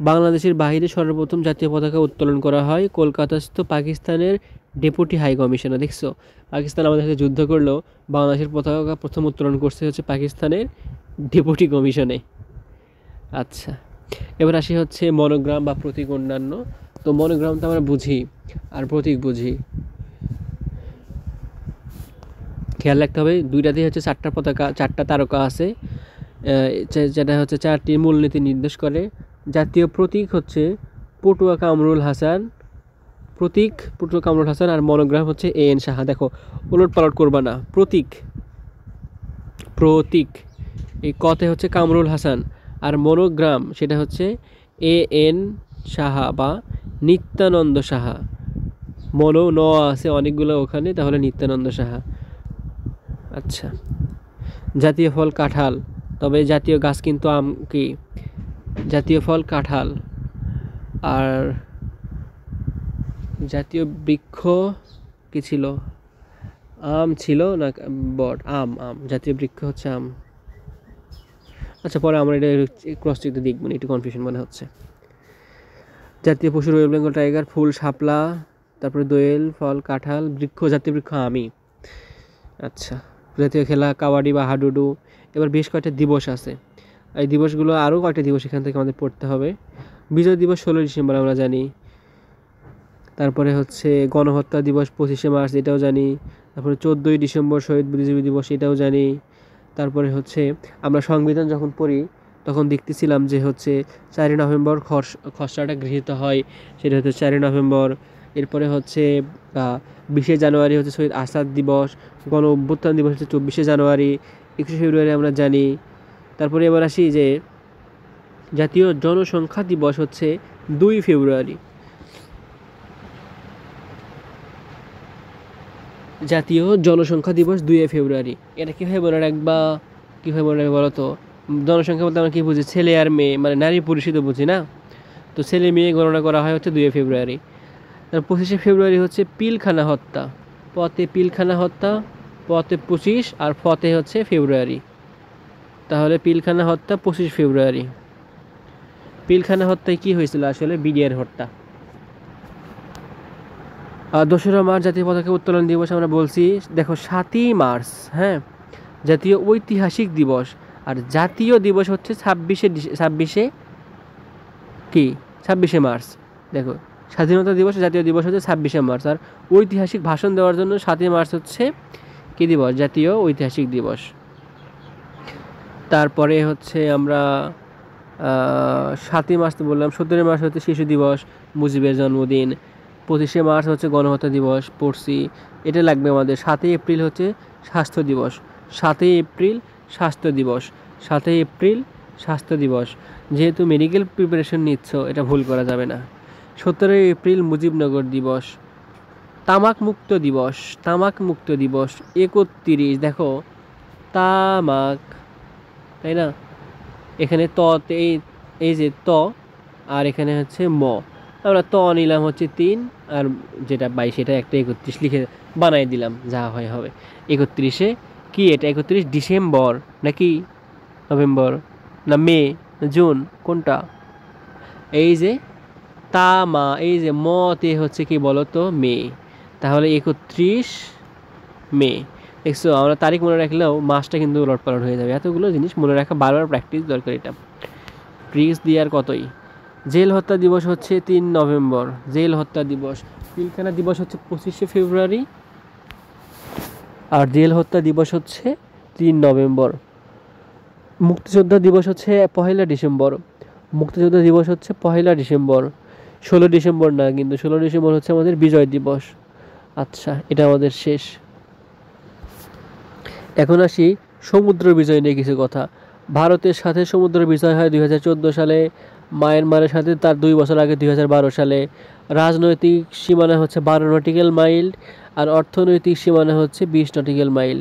[SPEAKER 1] বাংলাদেশের বাইরে সর্বপ্রথম জাতীয় পতাকা উত্তোলন করা হয় কলকাতাস্থ পাকিস্তানের ডেপুটি হাই কমিশনার। দেখছো, পাকিস্তান আমাদের সাথে যুদ্ধ করলেও বাংলাদেশের পতাকা প্রথম উত্তোলন করছে হচ্ছে পাকিস্তানের ডেপুটি কমিশনে। আচ্ছা, এবার আসি হচ্ছে মনোগ্রাম বা প্রতীক অন্যান্য। তো মনোগ্রাম তো আমরা বুঝি, আর প্রতীক বুঝি। খেয়াল রাখতে হবে, দুইটাতেই হচ্ছে 4টা তারকা আছে, যেটা হচ্ছে 4টি মূলনীতি নির্দেশ করে। জাতীয় প্রতীক হচ্ছে পটুয়া কামরুল হাসান, আর মনোগ্রাম হচ্ছে AN সাহা। দেখো, উলট পালট করবা না। প্রতীক এই কতে হচ্ছে কামরুল হাসান, আর মনোগ্রাম সেটা হচ্ছে AN সাহা বা নিত্যানন্দ সাহা। ন আছে অনেকগুলো ওখানে, তাহলে নিত্যানন্দ সাহা। আচ্ছা, জাতীয় ফল কাঁঠাল, তবে জাতীয় গাছ কিন্তু আম। কি জাতীয় ফল? কাঁঠাল। আর জাতীয় বৃক্ষ কি ছিল? আম ছিল না বট? আম। জাতীয় বৃক্ষ হচ্ছে আম। আচ্ছা, পরে আমরা এটা ক্রস চেক দেখবো না, একটু কনফিউশন মনে হচ্ছে। জাতীয় পশু রয়েল বেঙ্গল টাইগার, ফুল শাপলা, তারপরে দোয়েল, ফল কাঁঠাল, বৃক্ষ, জাতীয় বৃক্ষ আমি। আচ্ছা, জাতীয় খেলা কাবাডি বা হাডুডু। এবার বেশ কয়েকটা দিবস আছে, এই দিবসগুলো আরও কয়েকটা দিবস এখান থেকে আমাদের পড়তে হবে। বিজয় দিবস 16 ডিসেম্বর আমরা জানি। তারপরে হচ্ছে গণহত্যা দিবস 25শে মার্চ, এটাও জানি। তারপরে 14ই ডিসেম্বর শহীদ বুদ্ধিজীবী দিবস, এটাও জানি। তারপরে হচ্ছে আমরা সংবিধান যখন পড়ি তখন দেখতেছিলাম যে হচ্ছে 4ই নভেম্বর খসড়াটা গৃহীত হয়, সেটা হচ্ছে 4ই নভেম্বর। এরপরে হচ্ছে 20শে জানুয়ারি হচ্ছে শহীদ আসাদ দিবস, গণ অভ্যুত্থান দিবস হচ্ছে 24শে জানুয়ারি, 21শে ফেব্রুয়ারি আমরা জানি। তারপরে এবার আসি যে জাতীয় জনসংখ্যা দিবস হচ্ছে 2 ফেব্রুয়ারি। জাতীয় জনসংখ্যা দিবস 2 ফেব্রুয়ারি। এটা কীভাবে মনে রাখবা? বলো তো? জনসংখ্যা বলতে আমরা কী বুঝি? ছেলে আর মেয়ে, মানে নারী পুরুষই তো বুঝি না? তো ছেলে মেয়ে গণনা করা হয় হচ্ছে 2 ফেব্রুয়ারি। তার 25শে ফেব্রুয়ারি হচ্ছে পিলখানা হত্যা। পিলখানা হত্যা, 25, আর হচ্ছে ফেব্রুয়ারি, তাহলে পিলখানা হত্যা 25 ফেব্রুয়ারি। পিলখানা হত্যায় কি হয়েছিল আসলে? বিডিআর হত্যা। 2রা মার্চ জাতীয় পতাকা উত্তোলন দিবস আমরা বলছি, দেখো 7ই মার্চ, হ্যাঁ, জাতীয় ঐতিহাসিক দিবস। আর জাতীয় দিবস হচ্ছে 26শে কি 26শে মার্চ। দেখো স্বাধীনতা দিবস, জাতীয় দিবস হচ্ছে 26শে মার্চ। আর ঐতিহাসিক ভাষণ দেওয়ার জন্য 7ই মার্চ হচ্ছে কি দিবস? জাতীয় ঐতিহাসিক দিবস। তারপরে হচ্ছে আমরা 7ই মার্চ তো বললাম। 17ই মার্চ হচ্ছে শিশু দিবস, মুজিবের জন্মদিন। 25শে মার্চ হচ্ছে গণহত্যা দিবস, পড়ছি, এটা লাগবে আমাদের। 7ই এপ্রিল হচ্ছে স্বাস্থ্য দিবস, 7ই এপ্রিল স্বাস্থ্য দিবস, 7ই এপ্রিল স্বাস্থ্য দিবস। যেহেতু মেডিকেল প্রিপারেশন নিচ্ছ, এটা ভুল করা যাবে না। 17ই এপ্রিল মুজিবনগর দিবস। তামাক মুক্ত দিবস, তামাক মুক্ত দিবস 31। দেখো তামাক, তাই না? এখানে ততে এই যে ত, আর এখানে হচ্ছে ম, আমরা ত নিলাম হচ্ছে 3, আর যেটা 22 এটা একটা 31 লিখে বানাই দিলাম, যা হয় হবে। 31শে কি এটা? 31 ডিসেম্বর নাকি নভেম্বর না মে না জুন, কোনটা? এই যে তামা, এই যে মতে হচ্ছে কি বলো তো? মে। তাহলে 31 মে। দেখছো, আমরা তারিখ মনে রাখলেও মাসটা কিন্তু উলটপালট হয়ে যাবে। এতগুলো জিনিস মনে রাখা বারবার প্র্যাকটিস দরকার। এটা ট্রিক্স দিয়ে আর কতই। জেল হত্যা দিবস হচ্ছে 3 নভেম্বর, জেল হত্যা দিবস। পিলখানা দিবস হচ্ছে 25শে ফেব্রুয়ারি, আর জেল হত্যা দিবস হচ্ছে 3 নভেম্বর। মুক্তিযোদ্ধা দিবস হচ্ছে 1 ডিসেম্বর, মুক্তিযোদ্ধা দিবস হচ্ছে 1 ডিসেম্বর। 16 ডিসেম্বর না, কিন্তু 16 ডিসেম্বর হচ্ছে আমাদের বিজয় দিবস। আচ্ছা, এটা আমাদের শেষ। এখন আসি সমুদ্র বিজয় নিয়ে কিছু কথা। ভারতের সাথে সমুদ্র বিজয় হয় 2014 সালে, মায়ানমারের সাথে তার 2 বছর আগে 2012 সালে। রাজনৈতিক সীমানা হচ্ছে 12 নটিক্যাল মাইল, আর অর্থনৈতিক সীমানা হচ্ছে 20 নটিক্যাল মাইল।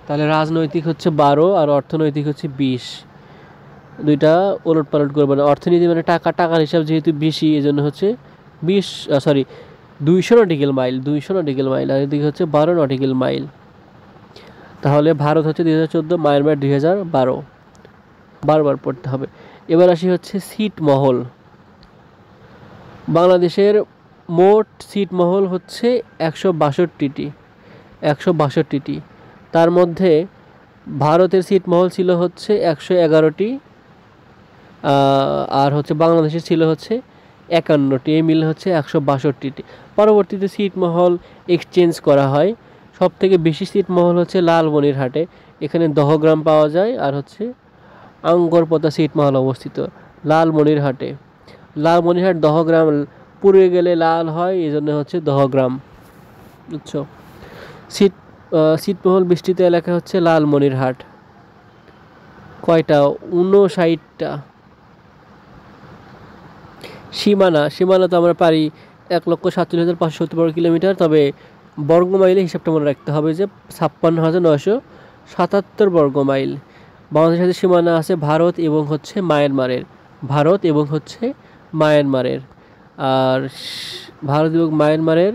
[SPEAKER 1] তাহলে রাজনৈতিক হচ্ছে 12 আর অর্থনৈতিক হচ্ছে 20, দুইটা ওলট পালট করবে না। অর্থনীতি মানে টাকার হিসাব যেহেতু বেশি, এই জন্য হচ্ছে 200 নটিক্যাল মাইল, 200 নটিক্যাল মাইল, আর এদিকে হচ্ছে 12 নটিক্যাল মাইল। তাহলে ভারত হচ্ছে 2014, মায়ানমার 2012, বারবার পড়তে হবে। এবার আসি হচ্ছে ছিটমহল। বাংলাদেশের মোট ছিটমহল হচ্ছে 162টি, 162টি। তার মধ্যে ভারতের ছিটমহল ছিল হচ্ছে 111টি, আর হচ্ছে বাংলাদেশের ছিল হচ্ছে 51টি। এই মিলে হচ্ছে 162টি। পরবর্তীতে ছিটমহল এক্সচেঞ্জ করা হয়। সব থেকে বেশি ছিটমহল হচ্ছে লালমনিরহাটে, এখানে দহগ্রাম পাওয়া যায়। আর হচ্ছে আঙ্গরপোতা ছিটমহল অবস্থিত লালমনিরহাটে। লালমনিরহাট দহগ্রাম, পুড়ে গেলে লাল হয়, এই জন্য হচ্ছে দহগ্রাম, বুঝছো? ছিটমহল বিস্তৃত এলাকা হচ্ছে লালমনিরহাট। কয়টা? 59টা। সীমানা তো আমরা পারি 1,47,570 বর্গ কিলোমিটার, তবে বর্গমাইলে হিসাবটা মনে রাখতে হবে যে 56,977 বর্গ মাইল। বাংলাদেশের সাথে সীমানা আছে ভারত এবং হচ্ছে মায়ানমারের, ভারত এবং হচ্ছে মায়ানমারের। আর ভারত এবং মায়ানমারের,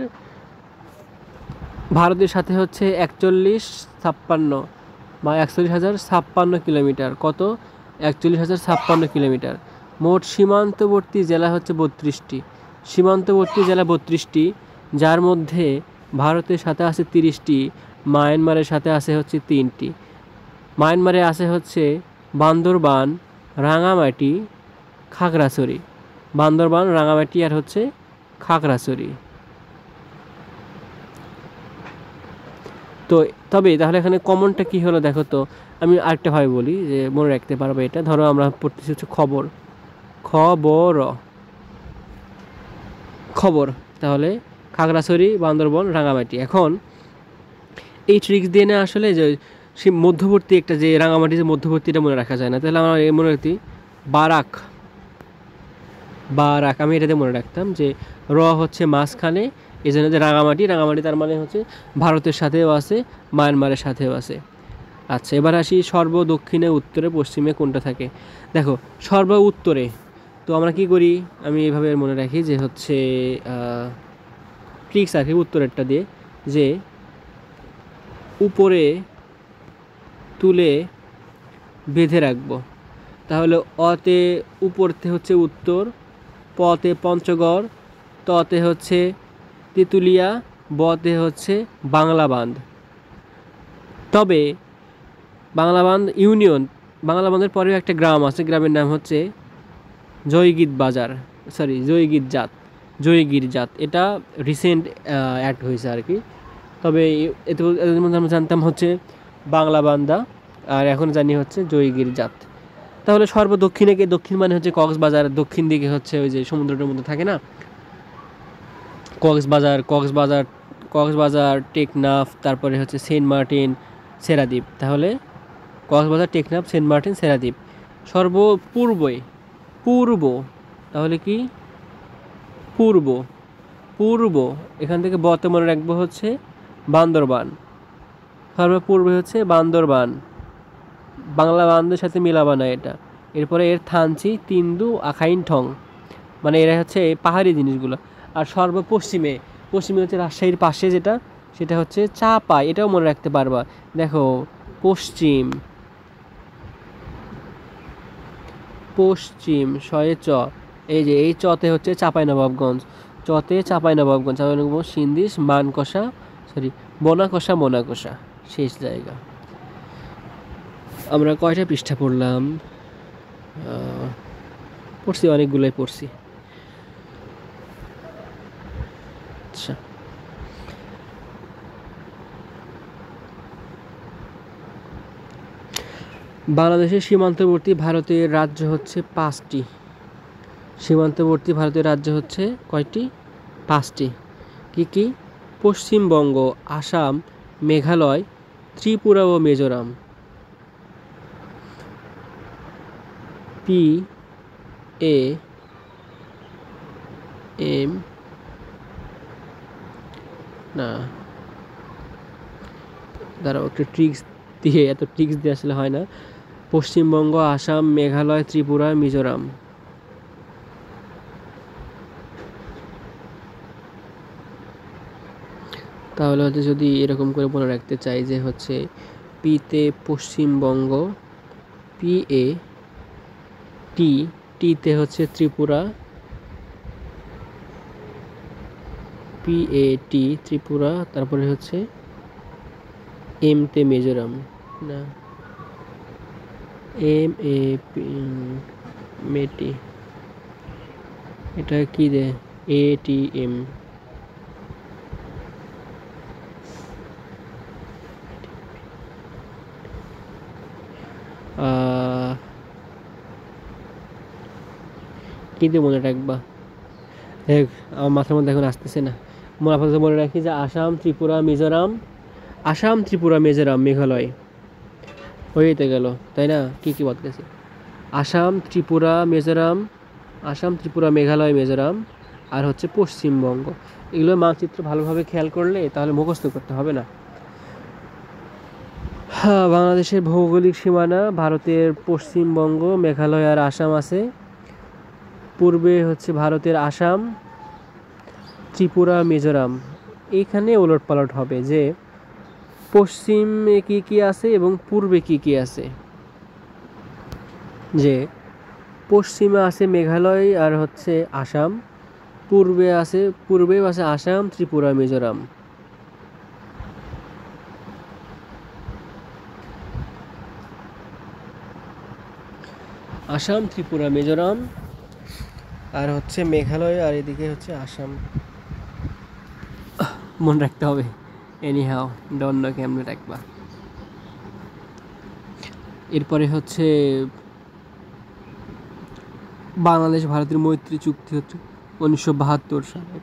[SPEAKER 1] ভারতের সাথে হচ্ছে 41,056 কিলোমিটার। কত? 41,056 কিলোমিটার। মোট সীমান্তবর্তী জেলা হচ্ছে 32টি, সীমান্তবর্তী জেলা 32টি, যার মধ্যে ভারতের সাথে আছে 30টি, মায়ানমারের সাথে আছে হচ্ছে 3টি। মায়ানমারে আছে হচ্ছে বান্দরবান, রাঙামাটি, খাগড়াছড়ি, বান্দরবান, রাঙামাটি আর হচ্ছে খাগড়াছড়ি। তো তবে তাহলে এখানে কমনটা কি হলো দেখো তো। আমি আরেকটা ভাবে বলি যে মনে রাখতে পারবো এটা। ধরো আমরা পড়তেছি হচ্ছে খবর, খবর, তাহলে খাগড়াছড়ি, বান্দরবন, রাঙামাটি। এখন এই ট্রিক্স দিয়ে না আসলে যে সে মধ্যবর্তী একটা যে রাঙামাটি যে মধ্যবর্তীটা মনে রাখা যায় না, তাহলে আমরা মনে রাখতি বারাক, আমি এটাতে মনে রাখতাম যে র হচ্ছে মাঝখানে, এই জন্য যে রাঙামাটি তার মানে হচ্ছে ভারতের সাথেও আছে, মায়ানমারের সাথেও আছে। আচ্ছা, এবার আসি সর্ব দক্ষিণে, উত্তরে, পশ্চিমে কোনটা থাকে। দেখো সর্ব উত্তরে তো আমরা কি করি, আমি এইভাবে মনে রাখি যে হচ্ছে ট্রিক্স আর কি উত্তরেরটা দিয়ে, যে উপরে তুলে বেঁধে রাখবো, তাহলে অতে উপরতে হচ্ছে উত্তর, পতে পঞ্চগড়, ততে হচ্ছে তেঁতুলিয়া, বতে হচ্ছে বাংলাবান্ধ। তবে বাংলাবান্ধ ইউনিয়ন, বাংলাবান্ধের পরেও একটা গ্রাম আছে, গ্রামের নাম হচ্ছে জয়গীর জাত। এটা রিসেন্ট অ্যাড হয়েছে আর কি। তবে এদের মধ্যে আমরা জানতাম হচ্ছে বাংলাবান্ধা, আর এখন জানি হচ্ছে জয়গীর জাত। তাহলে সর্বদক্ষিণে গিয়ে, দক্ষিণ মানে হচ্ছে কক্সবাজার, দক্ষিণ দিকে হচ্ছে ওই যে সমুদ্রটার মধ্যে থাকে না, কক্সবাজার, টেকনাফ, তারপরে হচ্ছে সেন্ট মার্টিন, সেরাদ্বীপ। তাহলে কক্সবাজার, টেকনাফ, সেন্ট মার্টিন, সেরাদ্বীপ। পূর্ব, তাহলে কি পূর্ব, এখান থেকে বতে মনে রাখবো হচ্ছে বান্দরবান, সর্বপূর্বে হচ্ছে বান্দরবান, বাংলা বান্ধের সাথে মিলাবা না এটা। এরপরে এর থানচি, তিন্দু, আখাইন ঠং, মানে এরা হচ্ছে পাহাড়ি জিনিসগুলো। আর সর্বপশ্চিমে, পশ্চিমে হচ্ছে রাজশাহীর পাশে যেটা, সেটা হচ্ছে চাপাই, এটাও মনে রাখতে পারবা। দেখো পশ্চিম শয়ে চ, এই যে এই চতে হচ্ছে চাঁপাইনবাবগঞ্জ, চাঁপাইনবাবগঞ্জ, সিন্দিস, মোনাকষা শেষ জায়গা। আমরা কয়টা পৃষ্ঠা পড়লাম? পড়ছি, অনেকগুলোই পড়ছি। আচ্ছা, বাংলাদেশের সীমান্তবর্তী ভারতের রাজ্য হচ্ছে 5টি। সীমান্তবর্তী ভারতের রাজ্য হচ্ছে কয়টি? 5টি। কি কি? পশ্চিমবঙ্গ, আসাম, মেঘালয়, ত্রিপুরা ও মিজোরাম। পি এ এম না, দাঁড়াও একটু ট্রিক্স দিয়ে, এত ট্রিক্স দিয়ে আসলে হয় না। পশ্চিমবঙ্গ, আসাম, মেঘালয়, ত্রিপুরা, মিজোরাম। তাহলে হচ্ছে যদি এরকম করে মনে রাখতে চাই যে হচ্ছে পিতে পশ্চিমবঙ্গ, পি এ টি, টিতে হচ্ছে ত্রিপুরা, পি এ টি ত্রিপুরা, তারপরে হচ্ছে এমতে মিজোরাম, না এম এ মেটি, এটা কি দে, এ টি এম। কিন্তু মনে রাখবা, দেখ আমার মাথার মধ্যে এখন আসতেছে না। আপাতত মনে রাখি যে আসাম, ত্রিপুরা, মিজোরাম, মেঘালয় হয়েতে গেল, তাই না? কি কি বাদ গেছে? আসাম, ত্রিপুরা, মেঘালয়, মিজোরাম, আর হচ্ছে পশ্চিমবঙ্গ। এগুলো মানচিত্র ভালোভাবে খেয়াল করলে তাহলে মুখস্থ করতে হবে না। হ্যাঁ, বাংলাদেশের ভৌগোলিক সীমানা ভারতের পশ্চিমবঙ্গ, মেঘালয় আর আসাম আছে। পূর্বে হচ্ছে ভারতের আসাম, ত্রিপুরা, মিজোরাম। এখানে ওলটপালট হবে যে পশ্চিমে কি কি আছে এবং পূর্বে কি কি আছে। যে পশ্চিমে আছে মেঘালয় আর হচ্ছে আসাম, পূর্বেও আছে আসাম, ত্রিপুরা, মিজোরাম। আসাম, ত্রিপুরা, মিজোরাম, আর হচ্ছে মেঘালয়, আর এদিকে হচ্ছে আসাম। মনে রাখতে হবে, এনিহাও ডন্ট নো কেমনে রাখবা। এরপরে হচ্ছে বাংলাদেশ ভারতের মৈত্রী চুক্তি হচ্ছে 1972 সালে।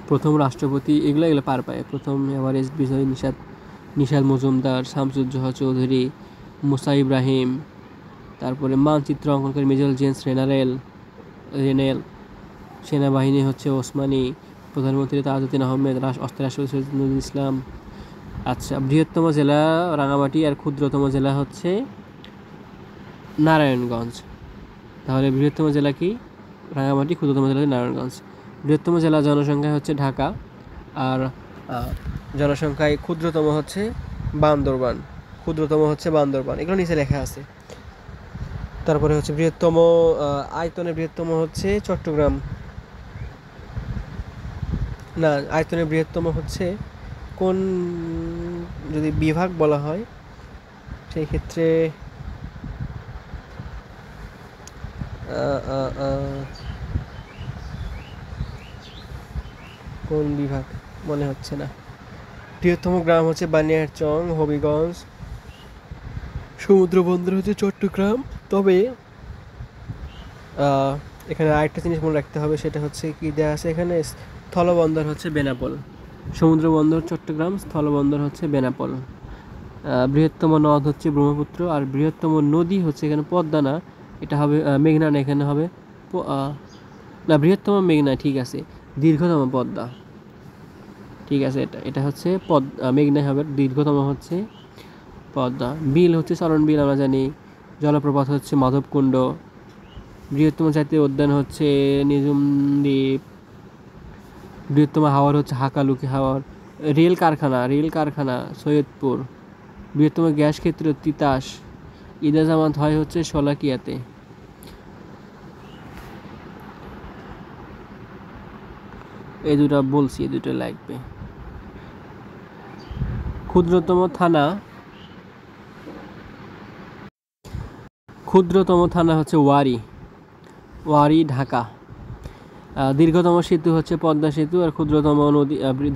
[SPEAKER 1] প্রথম রাষ্ট্রপতি, এগুলো পার পায়। প্রথম এভারেস্ট বিজয়ী নিশাদ মজুমদার, শামসুজ্জোহা চৌধুরী, মুসা ইব্রাহিম। তারপরে মানচিত্র অঙ্কনকারী মেজর জেমস রেনেল। সেনাবাহিনী হচ্ছে ওসমানী। প্রধানমন্ত্রী তাজউদ্দিন আহমেদ, অস্ত্ররাষ্ট্রপতি সৈয়দ নজরুল ইসলাম। আচ্ছা, বৃহত্তম জেলা রাঙামাটি আর ক্ষুদ্রতম জেলা হচ্ছে নারায়ণগঞ্জ। তাহলে বৃহত্তম জেলা কি? রাঙামাটি, ক্ষুদ্রতম জেলা নারায়ণগঞ্জ। বৃহত্তম জেলা জনসংখ্যা হচ্ছে ঢাকা, আর জনসংখ্যায় ক্ষুদ্রতম হচ্ছে বান্দরবান। এগুলো নিচে লেখা আছে। তারপরে হচ্ছে বৃহত্তম আয়তনে বৃহত্তম হচ্ছে চট্টগ্রাম, না আয়তনে বৃহত্তম হচ্ছে কোন, যদি বিভাগ বলা হয় সেই ক্ষেত্রে কোন বিভাগ মনে হচ্ছে না। বৃহত্তম গ্রাম হচ্ছে বানিয়ারচং, হবিগঞ্জ, সমুদ্র বন্দর হচ্ছে চট্টগ্রাম। তবে এখানে আরেকটা জিনিস মনে রাখতে হবে, সেটা হচ্ছে কি দেওয়া আছে এখানে, স্থলবন্দর হচ্ছে বেনাপোল। সমুদ্র বন্দর চট্টগ্রাম, স্থলবন্দর হচ্ছে বেনাপোল। বৃহত্তম নদ হচ্ছে ব্রহ্মপুত্র, আর বৃহত্তম নদী হচ্ছে এখানে পদ্মা না, এটা হবে মেঘনা, না এখানে হবে না বৃহত্তম মেঘনা, ঠিক আছে, দীর্ঘতম পদ্মা, ঠিক আছে, এটা হচ্ছে মেঘনাই হবে, দীর্ঘতম হচ্ছে পদ্মা। বিল হচ্ছে চরণ বিল আমরা জানি। জলপ্রপাত হচ্ছে মাধবকুণ্ড। বৃহত্তম জাতীয় উদ্যান হচ্ছে নিঝুম দ্বীপ। বৃহত্তম হাওর হচ্ছে হাকালুকি হাওর। রেল কারখানা সৈয়দপুর। বৃহত্তম গ্যাস ক্ষেত্র তিতাস। ঈদে জামাত হয় হচ্ছে শোলাকিয়াতে। এই দুটো বলছি, এই দুটো লাগবে। ক্ষুদ্রতম থানা হচ্ছে ওয়ারি ঢাকা। দীর্ঘতম সেতু হচ্ছে পদ্মা সেতু, আর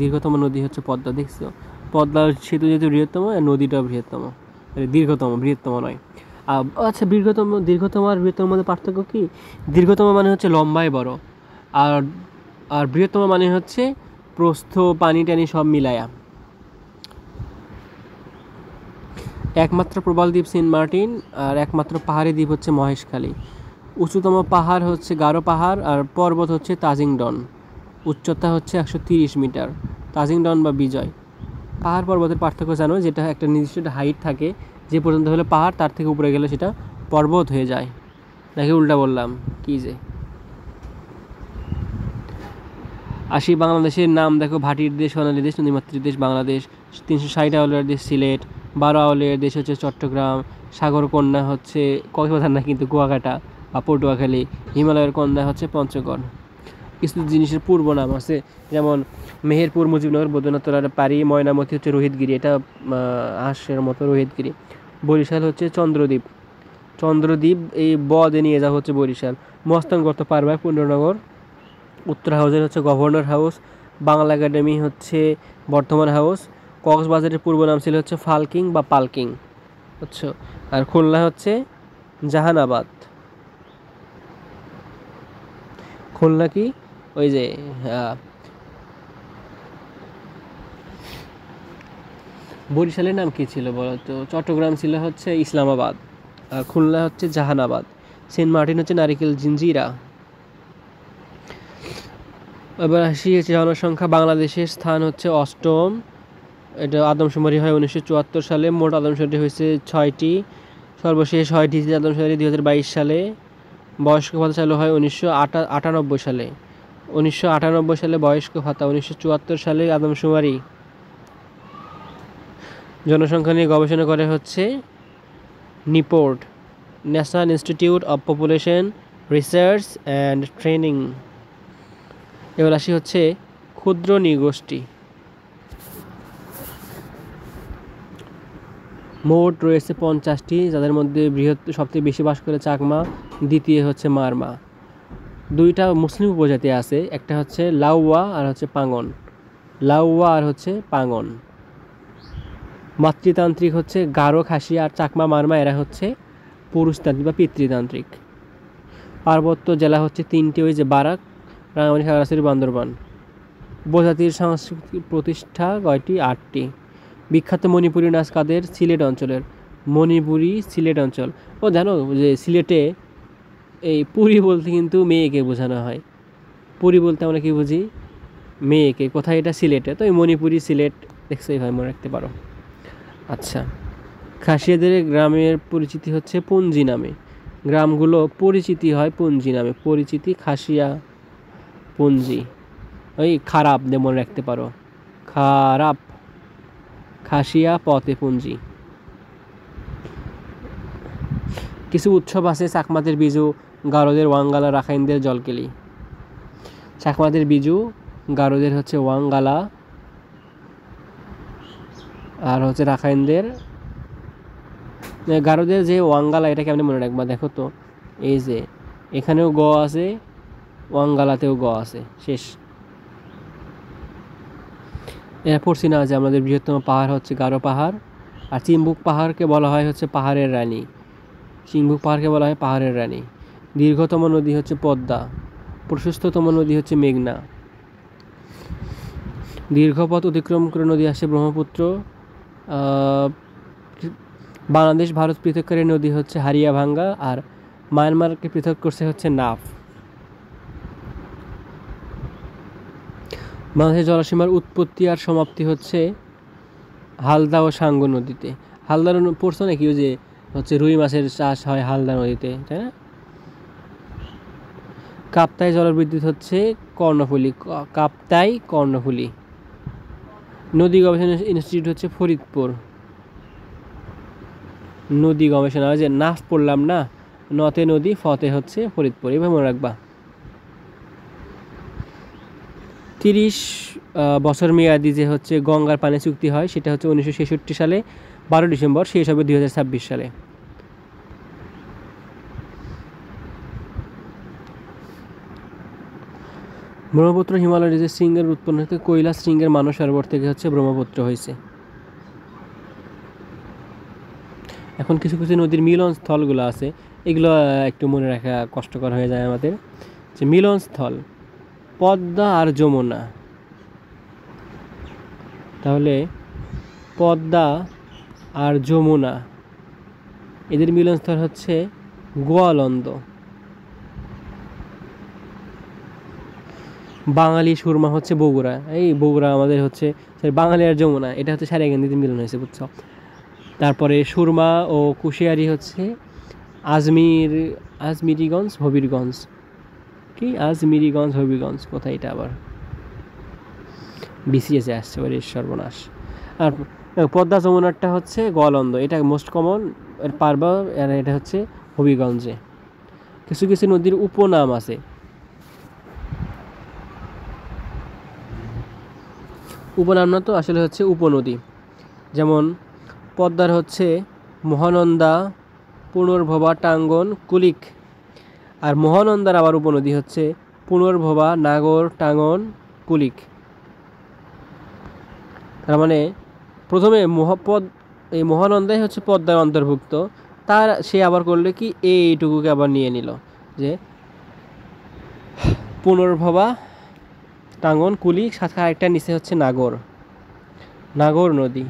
[SPEAKER 1] দীর্ঘতম নদী হচ্ছে পদ্মা। দেখছো, পদ্মা সেতু যেহেতু বৃহত্তম, আর নদীটাও বৃহত্তম, বৃহত্তম নয়। আচ্ছা, দীর্ঘতম আর বৃহত্তম মধ্যে পার্থক্য কি? দীর্ঘতম মানে হচ্ছে লম্বায় বড়, আর আর বৃহত্তম মানে হচ্ছে প্রস্থ, পানি টানি সব মিলায়া। একমাত্র প্রবাল দ্বীপ সেন্ট মার্টিন, আর একমাত্র পাহাড়ি দ্বীপ হচ্ছে মহেশখালী। উচ্চতম পাহাড় হচ্ছে গারো পাহাড়, আর পর্বত হচ্ছে তাজিংডন। উচ্চতা হচ্ছে 130 মিটার। তাজিংডন বা বিজয়। পাহাড় পর্বতের পার্থক্য জানো, যেটা একটা নির্দিষ্ট হাইট থাকে, যে পর্যন্ত হলে পাহাড়, তার থেকে উপরে গেলে সেটা পর্বত হয়ে যায়। নাকি উল্টা বললাম, কি যে আসি। বাংলাদেশের নাম দেখো, ভাটির দেশ, সোনালী দেশ, নদীমাতৃক দেশ বাংলাদেশ। 360 আউলের দেশ সিলেট। 12 আউলের দেশ হচ্ছে চট্টগ্রাম। সাগরকন্যা হচ্ছে কক্সবাজার না, কিন্তু কুয়াকাটা বা পটুয়াখালী। হিমালয়ের কন্যা হচ্ছে পঞ্চগড়। কিছু জিনিসের পূর্ব নাম আছে, যেমন মেহেরপুর, মুজিবনগর, বৈদ্যনাথতলার পাড়ি। ময়নামতি হচ্ছে রোহিতগিরি, এটা হাঁসের মতো রোহিতগিরি। বরিশাল হচ্ছে চন্দ্রদ্বীপ, এই বদে নিয়ে যাওয়া হচ্ছে বরিশাল। মস্তানগর্ত পারবায় পূর্ণনগর। উত্তর হাউসের হচ্ছে গভর্নর হাউস। বাংলা একাডেমি হচ্ছে বর্ধমান হাউস। কক্সবাজারের পূর্ব নাম ছিল হচ্ছে ফালকিং বা পালকিং, বুঝছো। আর খুলনা হচ্ছে জাহানাবাদ। খুলনা কি, ওই যে বরিশালের নাম কি ছিল বলতো? চট্টগ্রাম ছিল হচ্ছে ইসলামাবাদ, আর খুলনা হচ্ছে জাহানাবাদ। সেন্ট মার্টিন হচ্ছে নারিকেল জিঞ্জিরা। এবার আসি জনসংখ্যা। বাংলাদেশের স্থান হচ্ছে অষ্টম। এটা আদমশুমারি হয় 1974 সালে। মোট আদমশুমারি হয়েছে 6টি, সর্বশেষ হয় ডিজিটাল আদমশুমারি 2022 সালে। বয়স্ক ভাতা চালু হয় 1998 সালে। 1998 সালে বয়স্ক ভাতা, 1974 সালে আদমশুমারি। জনসংখ্যা নিয়ে গবেষণা করে হচ্ছে নিপোর্ট, national institute of population research and training. এবার আসি হচ্ছে ক্ষুদ্র নৃগোষ্ঠী। মোট রয়েছে 50টি, যাদের মধ্যে সবথেকে বেশি বাস করে চাকমা, দ্বিতীয় হচ্ছে মারমা। 2টা মুসলিম উপজাতি আছে, একটা হচ্ছে লাউয়া আর হচ্ছে পাঙ্গন। মাতৃতান্ত্রিক হচ্ছে গারো, খাসিয়া আর চাকমা, মারমা, এরা হচ্ছে পুরুষতান্ত্রিক বা পিতৃতান্ত্রিক। পার্বত্য জেলা হচ্ছে 3টি, ওই যে বারাক, রাঙামাটি, খাগড়াছড়ি, বান্দরবান। উপজাতির সাংস্কৃতিক প্রতিষ্ঠা কয়টি? 8টি। বিখ্যাত মণিপুরী নাচ কাদের? সিলেট অঞ্চলের। সিলেট অঞ্চল। ও জানো যে সিলেটে এই পুরী বলতে কিন্তু মেয়েকে বোঝানো হয়। পুরী বলতে আমরা কি বুঝি? মেয়েকে। কোথায় এটা? সিলেটে। তো এই মণিপুরি সিলেট, দেখছো, এইভাবে মনে রাখতে পারো। আচ্ছা, খাসিয়াদের গ্রামের পরিচিতি হচ্ছে পুঞ্জি নামে। গ্রামগুলো পরিচিতি হয় পুঞ্জি নামে। পরিচিতি খাসিয়া, পুঞ্জি। ওই খারাপ দিয়ে মনে রাখতে পারো, খারাপ, খাসিয়া, পথে পুঞ্জি। কিছু উৎসব আছে, চাকমাদের বিজু, গারোদের ওয়াঙ্গালা, রাখাইনদের জলকেলি। চাকমাদের বিজু, গারোদের হচ্ছে ওয়াঙ্গালা, আর হচ্ছে রাখাইনদের গারোদের যে ওয়াঙ্গালা, এটা কেমন মনে রাখবা দেখো তো, এই যে এখানেও গ আছে, ওয়াঙ্গালাতেও গ আছে, শেষ। এরা পড়ছি না যে আমাদের বৃহত্তম পাহাড় হচ্ছে গারো পাহাড়, আর চিম্বুক পাহাড়কে বলা হয় হচ্ছে পাহাড়ের রানী। চিম্বুক পাহাড়কে বলা হয় পাহাড়ের রানী। দীর্ঘতম নদী হচ্ছে পদ্মা, প্রশস্ততম নদী হচ্ছে মেঘনা। দীর্ঘপথ অতিক্রম করে নদী আসে ব্রহ্মপুত্র। বাংলাদেশ ভারত পৃথককারী নদী হচ্ছে হারিয়াভাঙ্গা, আর মায়ানমারকে পৃথক করছে হচ্ছে নাফ। বাংলাদেশের জলসীমার উৎপত্তি আর সমাপ্তি হচ্ছে হালদা ও সাঙ্গু নদীতে। হালদা পড়ছো নাকি, ওই যে হচ্ছে রুই মাছের চাষ হয় হালদা নদীতে, তাই না? কাপ্তাই জলবিদ্যুৎ হচ্ছে কর্ণফুলী, কাপ্তাই কর্ণফুলী। নদী গবেষণা ইনস্টিটিউট হচ্ছে ফরিদপুর। নদী গবেষণা, যে নাফ পড়লাম না, নতে নদী, ফতে হচ্ছে ফরিদপুর, এভাবে মনে রাখবা। 30 বছর মেয়াদি যে হচ্ছে গঙ্গার পানি চুক্তি হয়, সেটা হচ্ছে 1966 সালে 12 ডিসেম্বর, শেষ হবে 2026 সালে। ব্রহ্মপুত্র হিমালয়ের যে শৃঙ্গের উৎপন্ন হতে, কৈলাস শৃঙ্গের মানস সরোবর থেকে হচ্ছে ব্রহ্মপুত্র হয়েছে। এখন কিছু কিছু নদীর মিলন স্থলগুলো আছে, এগুলো একটু মনে রাখা কষ্টকর হয়ে যায় আমাদের। যে মিলন স্থল পদ্মা আর যমুনা, তাহলে পদ্মা আর যমুনা এদের মিলনস্থল হচ্ছে গোয়ালন্দ। বাঙালি সুরমা হচ্ছে বগুড়া, এই বগুড়া আমাদের হচ্ছে বাঙালি আর যমুনা, এটা হচ্ছে সারিয়াকান্দিতে মিলন হয়েছে, বুঝছো? তারপরে সুরমা ও কুশিয়ারি হচ্ছে আজমিরিগঞ্জ হবিরগঞ্জ। কি আজমিরিগঞ্জ হবিগঞ্জ, কোথায় এটা আবার? বিসিএসে আসছে, ওর সর্বনাশ। আর পদ্মা যমুনারটা হচ্ছে গোয়ালন্দ, এটা মোস্ট কমন, এর পারবা, আর এটা হচ্ছে হবিগঞ্জে। কিছু কিছু নদীর উপনাম আছে। উপনাম না তো, আসলে হচ্ছে উপনদী। যেমন পদ্মার হচ্ছে মহানন্দা, পুনর্ভবা, টাঙ্গন, কুলিক। আর মহানন্দার আবার উপনদী হচ্ছে পুনর্ভবা, নাগর, টাঙ্গন, কুলিক। তার মানে প্রথমে এই মহানন্দাই হচ্ছে পদ্মার অন্তর্ভুক্ত, তার সে আবার করলে কি এইটুকুকে আবার নিয়ে নিল, যে পুনর্ভবা, টাঙ্গন, কুলিক, সাথে আরেকটা নিচে হচ্ছে নাগর নদী।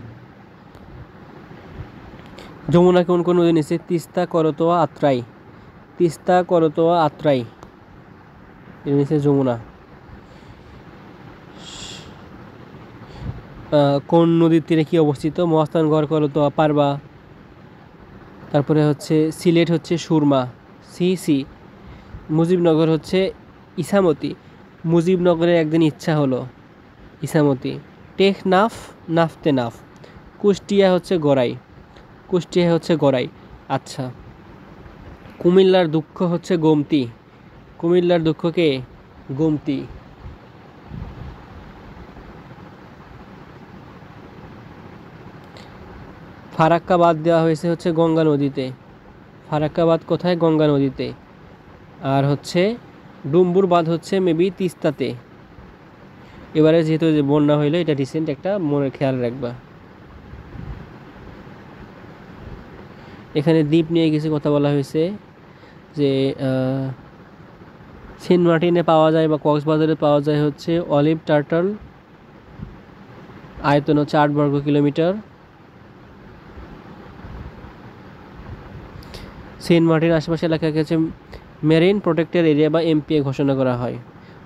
[SPEAKER 1] যমুনা কোন কোন নদী নিচে? তিস্তা, করতোয়া, আত্রাই। তিস্তা, করতোয়া, আত্রাই এর নিচে যমুনা। কোন নদীর তীরে কি অবস্থিত? মহাস্থানগড়, করতোয়া, পারবা। তারপরে হচ্ছে সিলেট হচ্ছে সুরমা, সি। মুজিবনগর হচ্ছে ইসামতি, মুজিবনগরের একদিন ইচ্ছা হলো, ইসামতি। টেকনাফ, নাফ। কুষ্টিয়া হচ্ছে গড়াই। আচ্ছা, কুমিল্লার দুঃখ হচ্ছে গোমতী। কুমিল্লার দুঃখকে গোমতী। ফারাক্কা বাঁধ দেওয়া হয়েছে হচ্ছে গঙ্গা নদীতে। ফারাক্কা বাঁধ কোথায়? গঙ্গা নদীতে। আর হচ্ছে ডুম্বুর বাঁধ হচ্ছে মেবি তিস্তাতে। এবারে যেহেতু যে বন্যা হইলো, এটা রিসেন্ট, একটা মনে খেয়াল রাখবা। এখানে দ্বীপ নিয়ে কিছু কথা বলা হয়েছে, যে সেন্ট মার্টিনে পাওয়া যায় বা কক্সবাজারে পাওয়া যায় হচ্ছে অলিভ টার্টল, আয়তন হচ্ছে 8 বর্গ কিলোমিটার। সেন্ট মার্টিন আশেপাশে এলাকাকে হচ্ছে মেরিন প্রোটেক্টেড এরিয়া বা এমপিএ ঘোষণা করা হয়।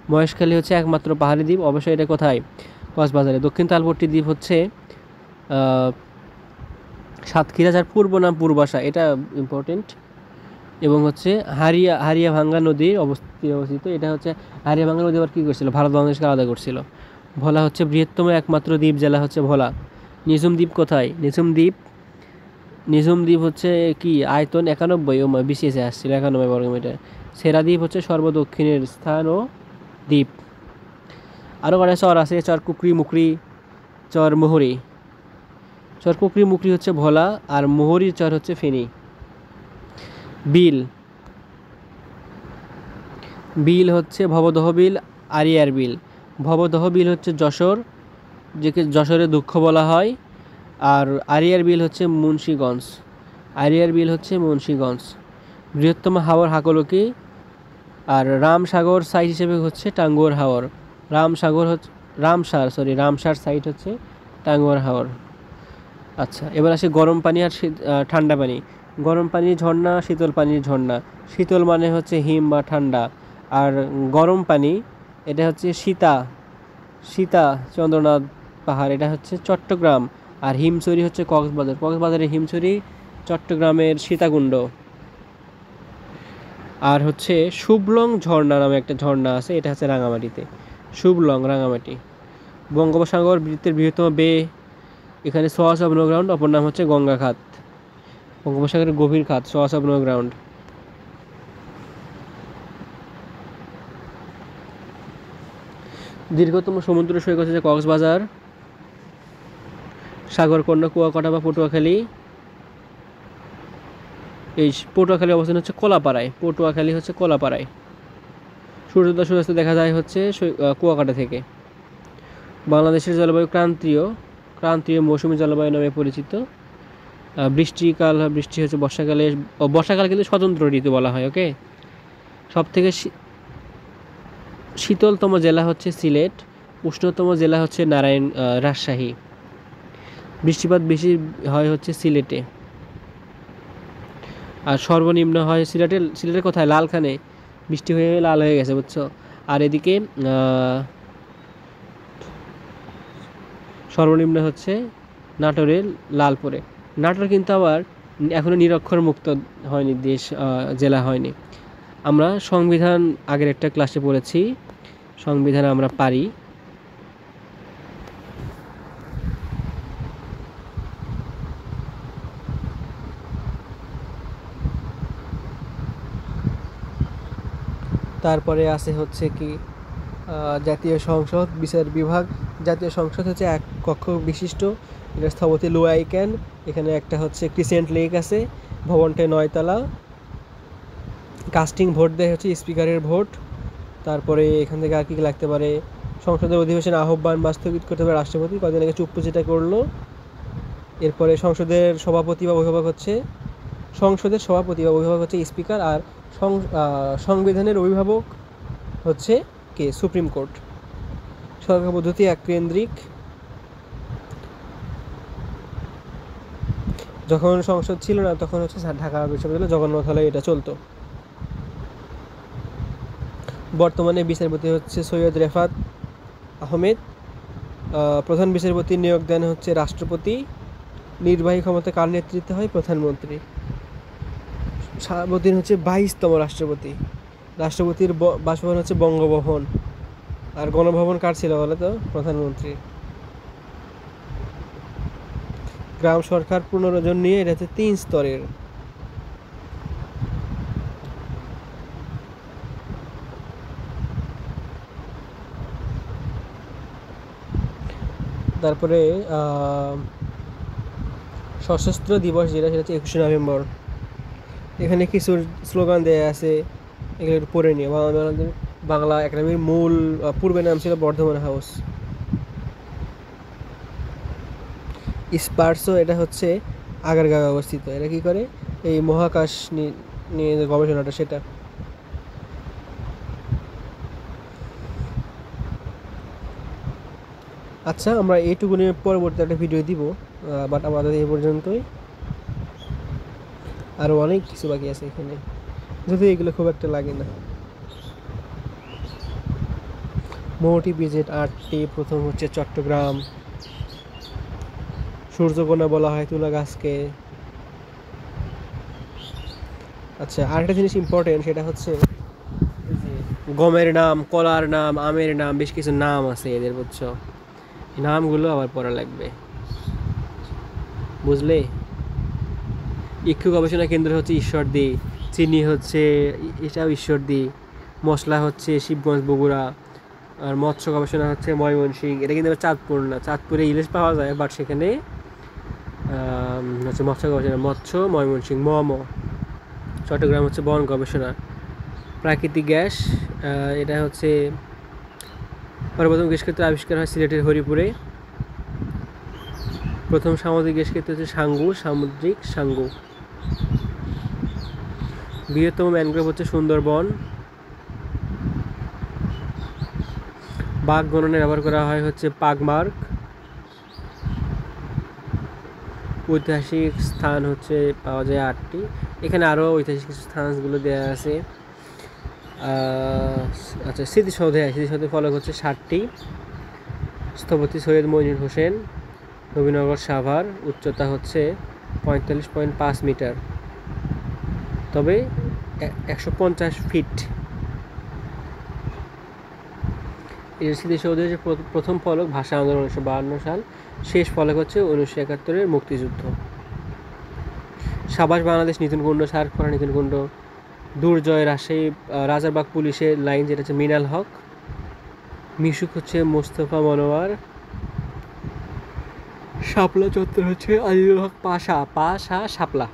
[SPEAKER 1] মহেশখালী হচ্ছে একমাত্র পাহাড়ি দ্বীপ, অবশ্যই এটা কোথায়? কক্সবাজারে। দক্ষিণ তালপট্টি দ্বীপ হচ্ছে সাতক্ষীরা, যার পূর্ব নাম পূর্বাশা, এটা ইম্পর্টেন্ট। এবং হচ্ছে হারিয়াভাঙ্গা নদীর অবস্থিত, এটা হচ্ছে হারিয়াভাঙ্গা নদী আবার কী করছিল? ভারত বাংলাদেশকে আলাদা করছিল। ভোলা হচ্ছে বৃহত্তম একমাত্র দ্বীপ জেলা হচ্ছে ভোলা। নিঝুম দ্বীপ কোথায়? নিঝুম দ্বীপ নিঝুম দ্বীপ হচ্ছে কি আয়তন 91, ও বিসিএসে আসছিল 91 বর্গমিটার। সেরা দ্বীপ হচ্ছে সর্বদক্ষিণের স্থান ও দ্বীপ। আরও কটা চর আছে, চর কুকরি মুকরি, চর মোহরি। চর কুকরি মুকরি হচ্ছে ভোলা, আর মোহরির চর হচ্ছে ফেনী। বিল, বিল হচ্ছে ভবদহ বিল, আরিয়ার বিল। ভবদহ বিল হচ্ছে যশোর, যেকে যশোরে দুঃখ বলা হয়। আর আরিয়ার বিল হচ্ছে মুন্সিগঞ্জ, আরিয়ার বিল হচ্ছে মুন্সিগঞ্জ। বৃহত্তম হাওর হাকলকি। আর রামসাগর সাইট হিসেবে হচ্ছে টাঙ্গুয়ার হাওর। রামসাগর হচ্ছে রামসার সাইট হচ্ছে টাঙ্গুয়ার হাওর। আচ্ছা, এবার আসে গরম পানি আর ঠান্ডা পানি। গরম পানির ঝর্ণা, শীতল পানির ঝর্ণা। শীতল মানে হচ্ছে হিম বা ঠান্ডা, আর গরম পানি এটা হচ্ছে সীতা চন্দ্রনাথ পাহাড়, এটা হচ্ছে চট্টগ্রাম। আর হিমছড়ি হচ্ছে কক্সবাজার, কক্সবাজারের হিমছড়ি, চট্টগ্রামের সীতাকুণ্ড। আর হচ্ছে শুভলং ঝর্ণা নামে একটা ঝর্ণা আছে, এটা হচ্ছে রাঙামাটিতে, শুভলং রাঙামাটি। বঙ্গোপসাগর বৃত্তের বৃহত্তম বে, এখানে সোয়াস অফ নো গ্রাউন্ড, অপর নাম হচ্ছে গঙ্গা খাত। বঙ্গোপসাগরের গভীর খাত, সোয়াস অফ নো গ্রাউন্ড। দীর্ঘতম সমুদ্র সৈকত হচ্ছে কক্সবাজার, সাগরকন্যা, কুয়াকাটা বা পটুয়াখালী। এই পটুয়াখালী অবস্থান হচ্ছে কলাপাড়ায়, পটুয়াখালী হচ্ছে কলাপাড়ায়। সূর্যোদয় সূর্যাস্ত দেখা যায় হচ্ছে কুয়াকাটা থেকে। বাংলাদেশের জলবায়ু ক্রান্তীয় মৌসুমী জলবায়ু নামে পরিচিত। বৃষ্টি হচ্ছে বর্ষাকালে, বর্ষাকাল কিন্তু স্বতন্ত্র ঋতু বলা হয়। ওকে, সবথেকে শীতলতম জেলা হচ্ছে সিলেট, উষ্ণতম জেলা হচ্ছে রাজশাহী। বৃষ্টিপাত বেশি হয় হচ্ছে সিলেটে, আর সর্বনিম্ন হয় সিলেটের কোথায়, লালখানে বৃষ্টি হয়ে লাল হয়ে গেছে, বুঝছো। আর এদিকে সর্বনিম্ন হচ্ছে নাটোরের লালপুরে। নাটোর কিন্তু আবার এখনও নিরক্ষর মুক্ত হয়নি, জেলা হয়নি। আমরা সংবিধান আগের একটা ক্লাসে পড়েছি, সংবিধান আমরা পারি। তারপরে আছে হচ্ছে কি জাতীয় সংসদ, বিচার বিভাগ। জাতীয় সংসদ হচ্ছে এক কক্ষ বিশিষ্ট, এটা স্থপতি লো আইক্যান। এখানে একটা হচ্ছে ক্রিসেন্ট লেক আছে, ভবনটা 9 তলা। কাস্টিং ভোট দেয় হচ্ছে স্পিকারের ভোট। তারপরে এখান থেকে আর কি লাগতে পারে, সংসদের অধিবেশন আহ্বান বা স্থগিত করতে পারে রাষ্ট্রপতি, কদিন আগে চুপ্পুচিটা করলো। এরপরে সংসদের সভাপতি বা অভিভাবক হচ্ছে স্পিকার। আর সংবিধানের অভিভাবক হচ্ছে কে, সুপ্রিম কোর্ট। সরকার পদ্ধতি এককেন্দ্রিক। যখন সংসদ ছিল না তখন হচ্ছে ঢাকা বিশ্ববিদ্যালয় জগন্নাথ হলে এটা চলতো। বর্তমানে বিচারপতি হচ্ছে সৈয়দ রেফাত আহমেদ। প্রধান বিচারপতি নিয়োগ দেন হচ্ছে রাষ্ট্রপতি। নির্বাহী ক্ষমতা কার নেতৃত্বে হয়, প্রধানমন্ত্রী। সারাবদিন হচ্ছে 22তম রাষ্ট্রপতি। রাষ্ট্রপতির বাসভবন হচ্ছে বঙ্গভবন। আর গণভবন কার ছিল বলে তো, প্রধানমন্ত্রী। গ্রাম সরকার পুনর্জন নিয়ে, এটা হচ্ছে 3 স্তরের। তারপরে সশস্ত্র দিবস যেটা, সেটা হচ্ছে 21শে নভেম্বর। এখানে কিছু স্লোগান দেয়া আছে, এগুলো একটু পড়ে নিও। বাংলা একাডেমির মূল পূর্বের নাম ছিল বর্ধমান হাউস। স্পার্সো, এটা হচ্ছে আগারগাঁও অবস্থিত। এটা কি করে, এই মহাকাশ নিয়ে যে গবেষণাটা, সেটা। আচ্ছা, আমরা এইটুকু নিয়ে পরবর্তী একটা ভিডিও দিব, বাট আমাদের এই পর্যন্তই। আরও অনেক কিছু বাকি আছে এখানে, যদি এগুলো খুব একটা লাগে না। মোট ভিজিট 8টি। প্রথম হচ্ছে চট্টগ্রাম, সূর্যকোনা বলা হয় তুলা গাছকে। আচ্ছা, আরেকটা জিনিস ইম্পর্টেন্ট, সেটা হচ্ছে গমের নাম, কলার নাম, আমের নাম, বেশ কিছু নাম আছে এদের, বুঝছো। নামগুলো আবার পড়া লাগবে, বুঝলে। ইক্ষু গবেষণা কেন্দ্র হচ্ছে ঈশ্বরদী, চিনি হচ্ছে এটাও ঈশ্বরদী, মশলা হচ্ছে শিবগঞ্জ বগুড়া, আর মৎস্য গবেষণা হচ্ছে ময়মনসিংহ। এটা কিন্তু চাঁদপুর না, চাঁদপুরে ইলিশ পাওয়া যায়, বাট সেখানে হচ্ছে মৎস্য গবেষণা ময়মনসিংহ চট্টগ্রাম হচ্ছে বন গবেষণা। প্রাকৃতিক গ্যাস, এটা হচ্ছে সর্বপ্রথম গ্যাস ক্ষেত্র আবিষ্কার হয় সিলেটের হরিপুরে। প্রথম সামুদ্রিক গ্যাস ক্ষেত্র হচ্ছে সামুদ্রিক সাঙ্গু। বৃহত্তম ম্যানগ্রোভ হচ্ছে সুন্দরবন। বাঘ গণনায় ব্যবহার করা হয় হচ্ছে পাগমার্ক। ঐতিহাসিক স্থান হচ্ছে পাওয়া যায় 8টি। এখানে আরও ঐতিহাসিক কিছু স্থানগুলো দেওয়া আছে। আচ্ছা, স্মৃতিসৌধে ফলক হচ্ছে 7টি। স্থপতি সৈয়দ মইনুল হোসেন, নবীনগর সাভার। উচ্চতা হচ্ছে 45.5 মিটার, তবে 150 ফিট। এই স্মৃতিসৌধের যে প্রথম ফলক ভাষা আন্দোলন 1952 সাল, শেষ ফলক হচ্ছে 1971-এর মুক্তিযুদ্ধ। সাবাস বাংলাদেশ নিতুনকুণ্ড, সার্কখরা নিতুনকুণ্ড। দুর্জয় রাজশাহী রাজারবাগ পুলিশের লাইন, যেটা হচ্ছে মিনাল হক। মিশুক হচ্ছে মোস্তফা মনোয়ার। শাপলা চত্বর হচ্ছে আজিজুল হক পাশা শাপলা।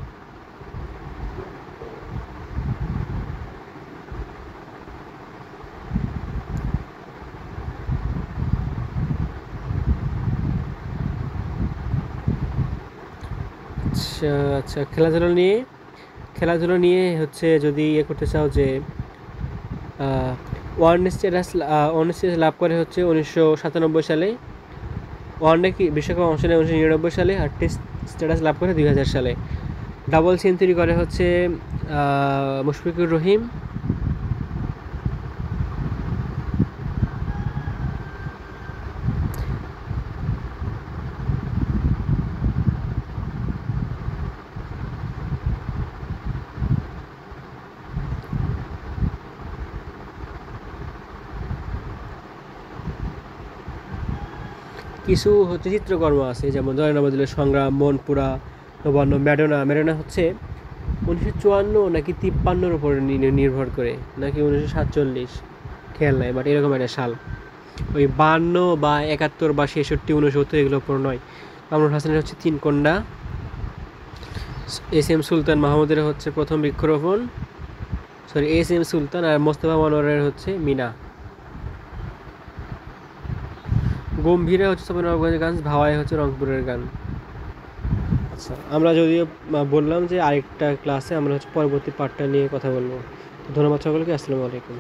[SPEAKER 1] আচ্ছা আচ্ছা, খেলাধুলো নিয়ে হচ্ছে যদি করতে চাও যে ওয়ানডে স্ট্যাটাস লাভ করে হচ্ছে 1997 সালে। ওয়ানডে বিশ্বকাপ অংশ নেয় 1999 সালে, আর টেস্ট স্ট্যাটাস লাভ করে 2000 সালে। ডাবল সেঞ্চুরি করে হচ্ছে মুশফিকুর রহিম। কিছু হচ্ছে চিত্রকর্ম আছে, যেমন জয়নবাদুলের সংগ্রাম, মনপুরা, নবান্ন, ম্যাডোনা হচ্ছে 1954 নাকি 53-এর উপরে নির্ভর করে, নাকি 1947, খেয়াল নাই, বাট এরকম একটা সাল। ওই 52 বা 71 বা 66, 69 এগুলোর উপর নয়। কামরুল হাসানের হচ্ছে 3 কন্যা। এস.এম. সুলতান মাহমুদের হচ্ছে প্রথম বৃক্ষরোপণ, এস.এম. সুলতান। আর মোস্তফা মনোয়ারের হচ্ছে মিনা। গম্ভীরা হচ্ছে নবাবগঞ্জের গান, ভাওয়াই হচ্ছে রংপুরের গান। আচ্ছা, আমরা যদিও বললাম যে আরেকটা ক্লাসে আমরা হচ্ছে পরবর্তী পার্টটা নিয়ে কথা বলবো। ধন্যবাদ সকলকে, আসসালামু আলাইকুম।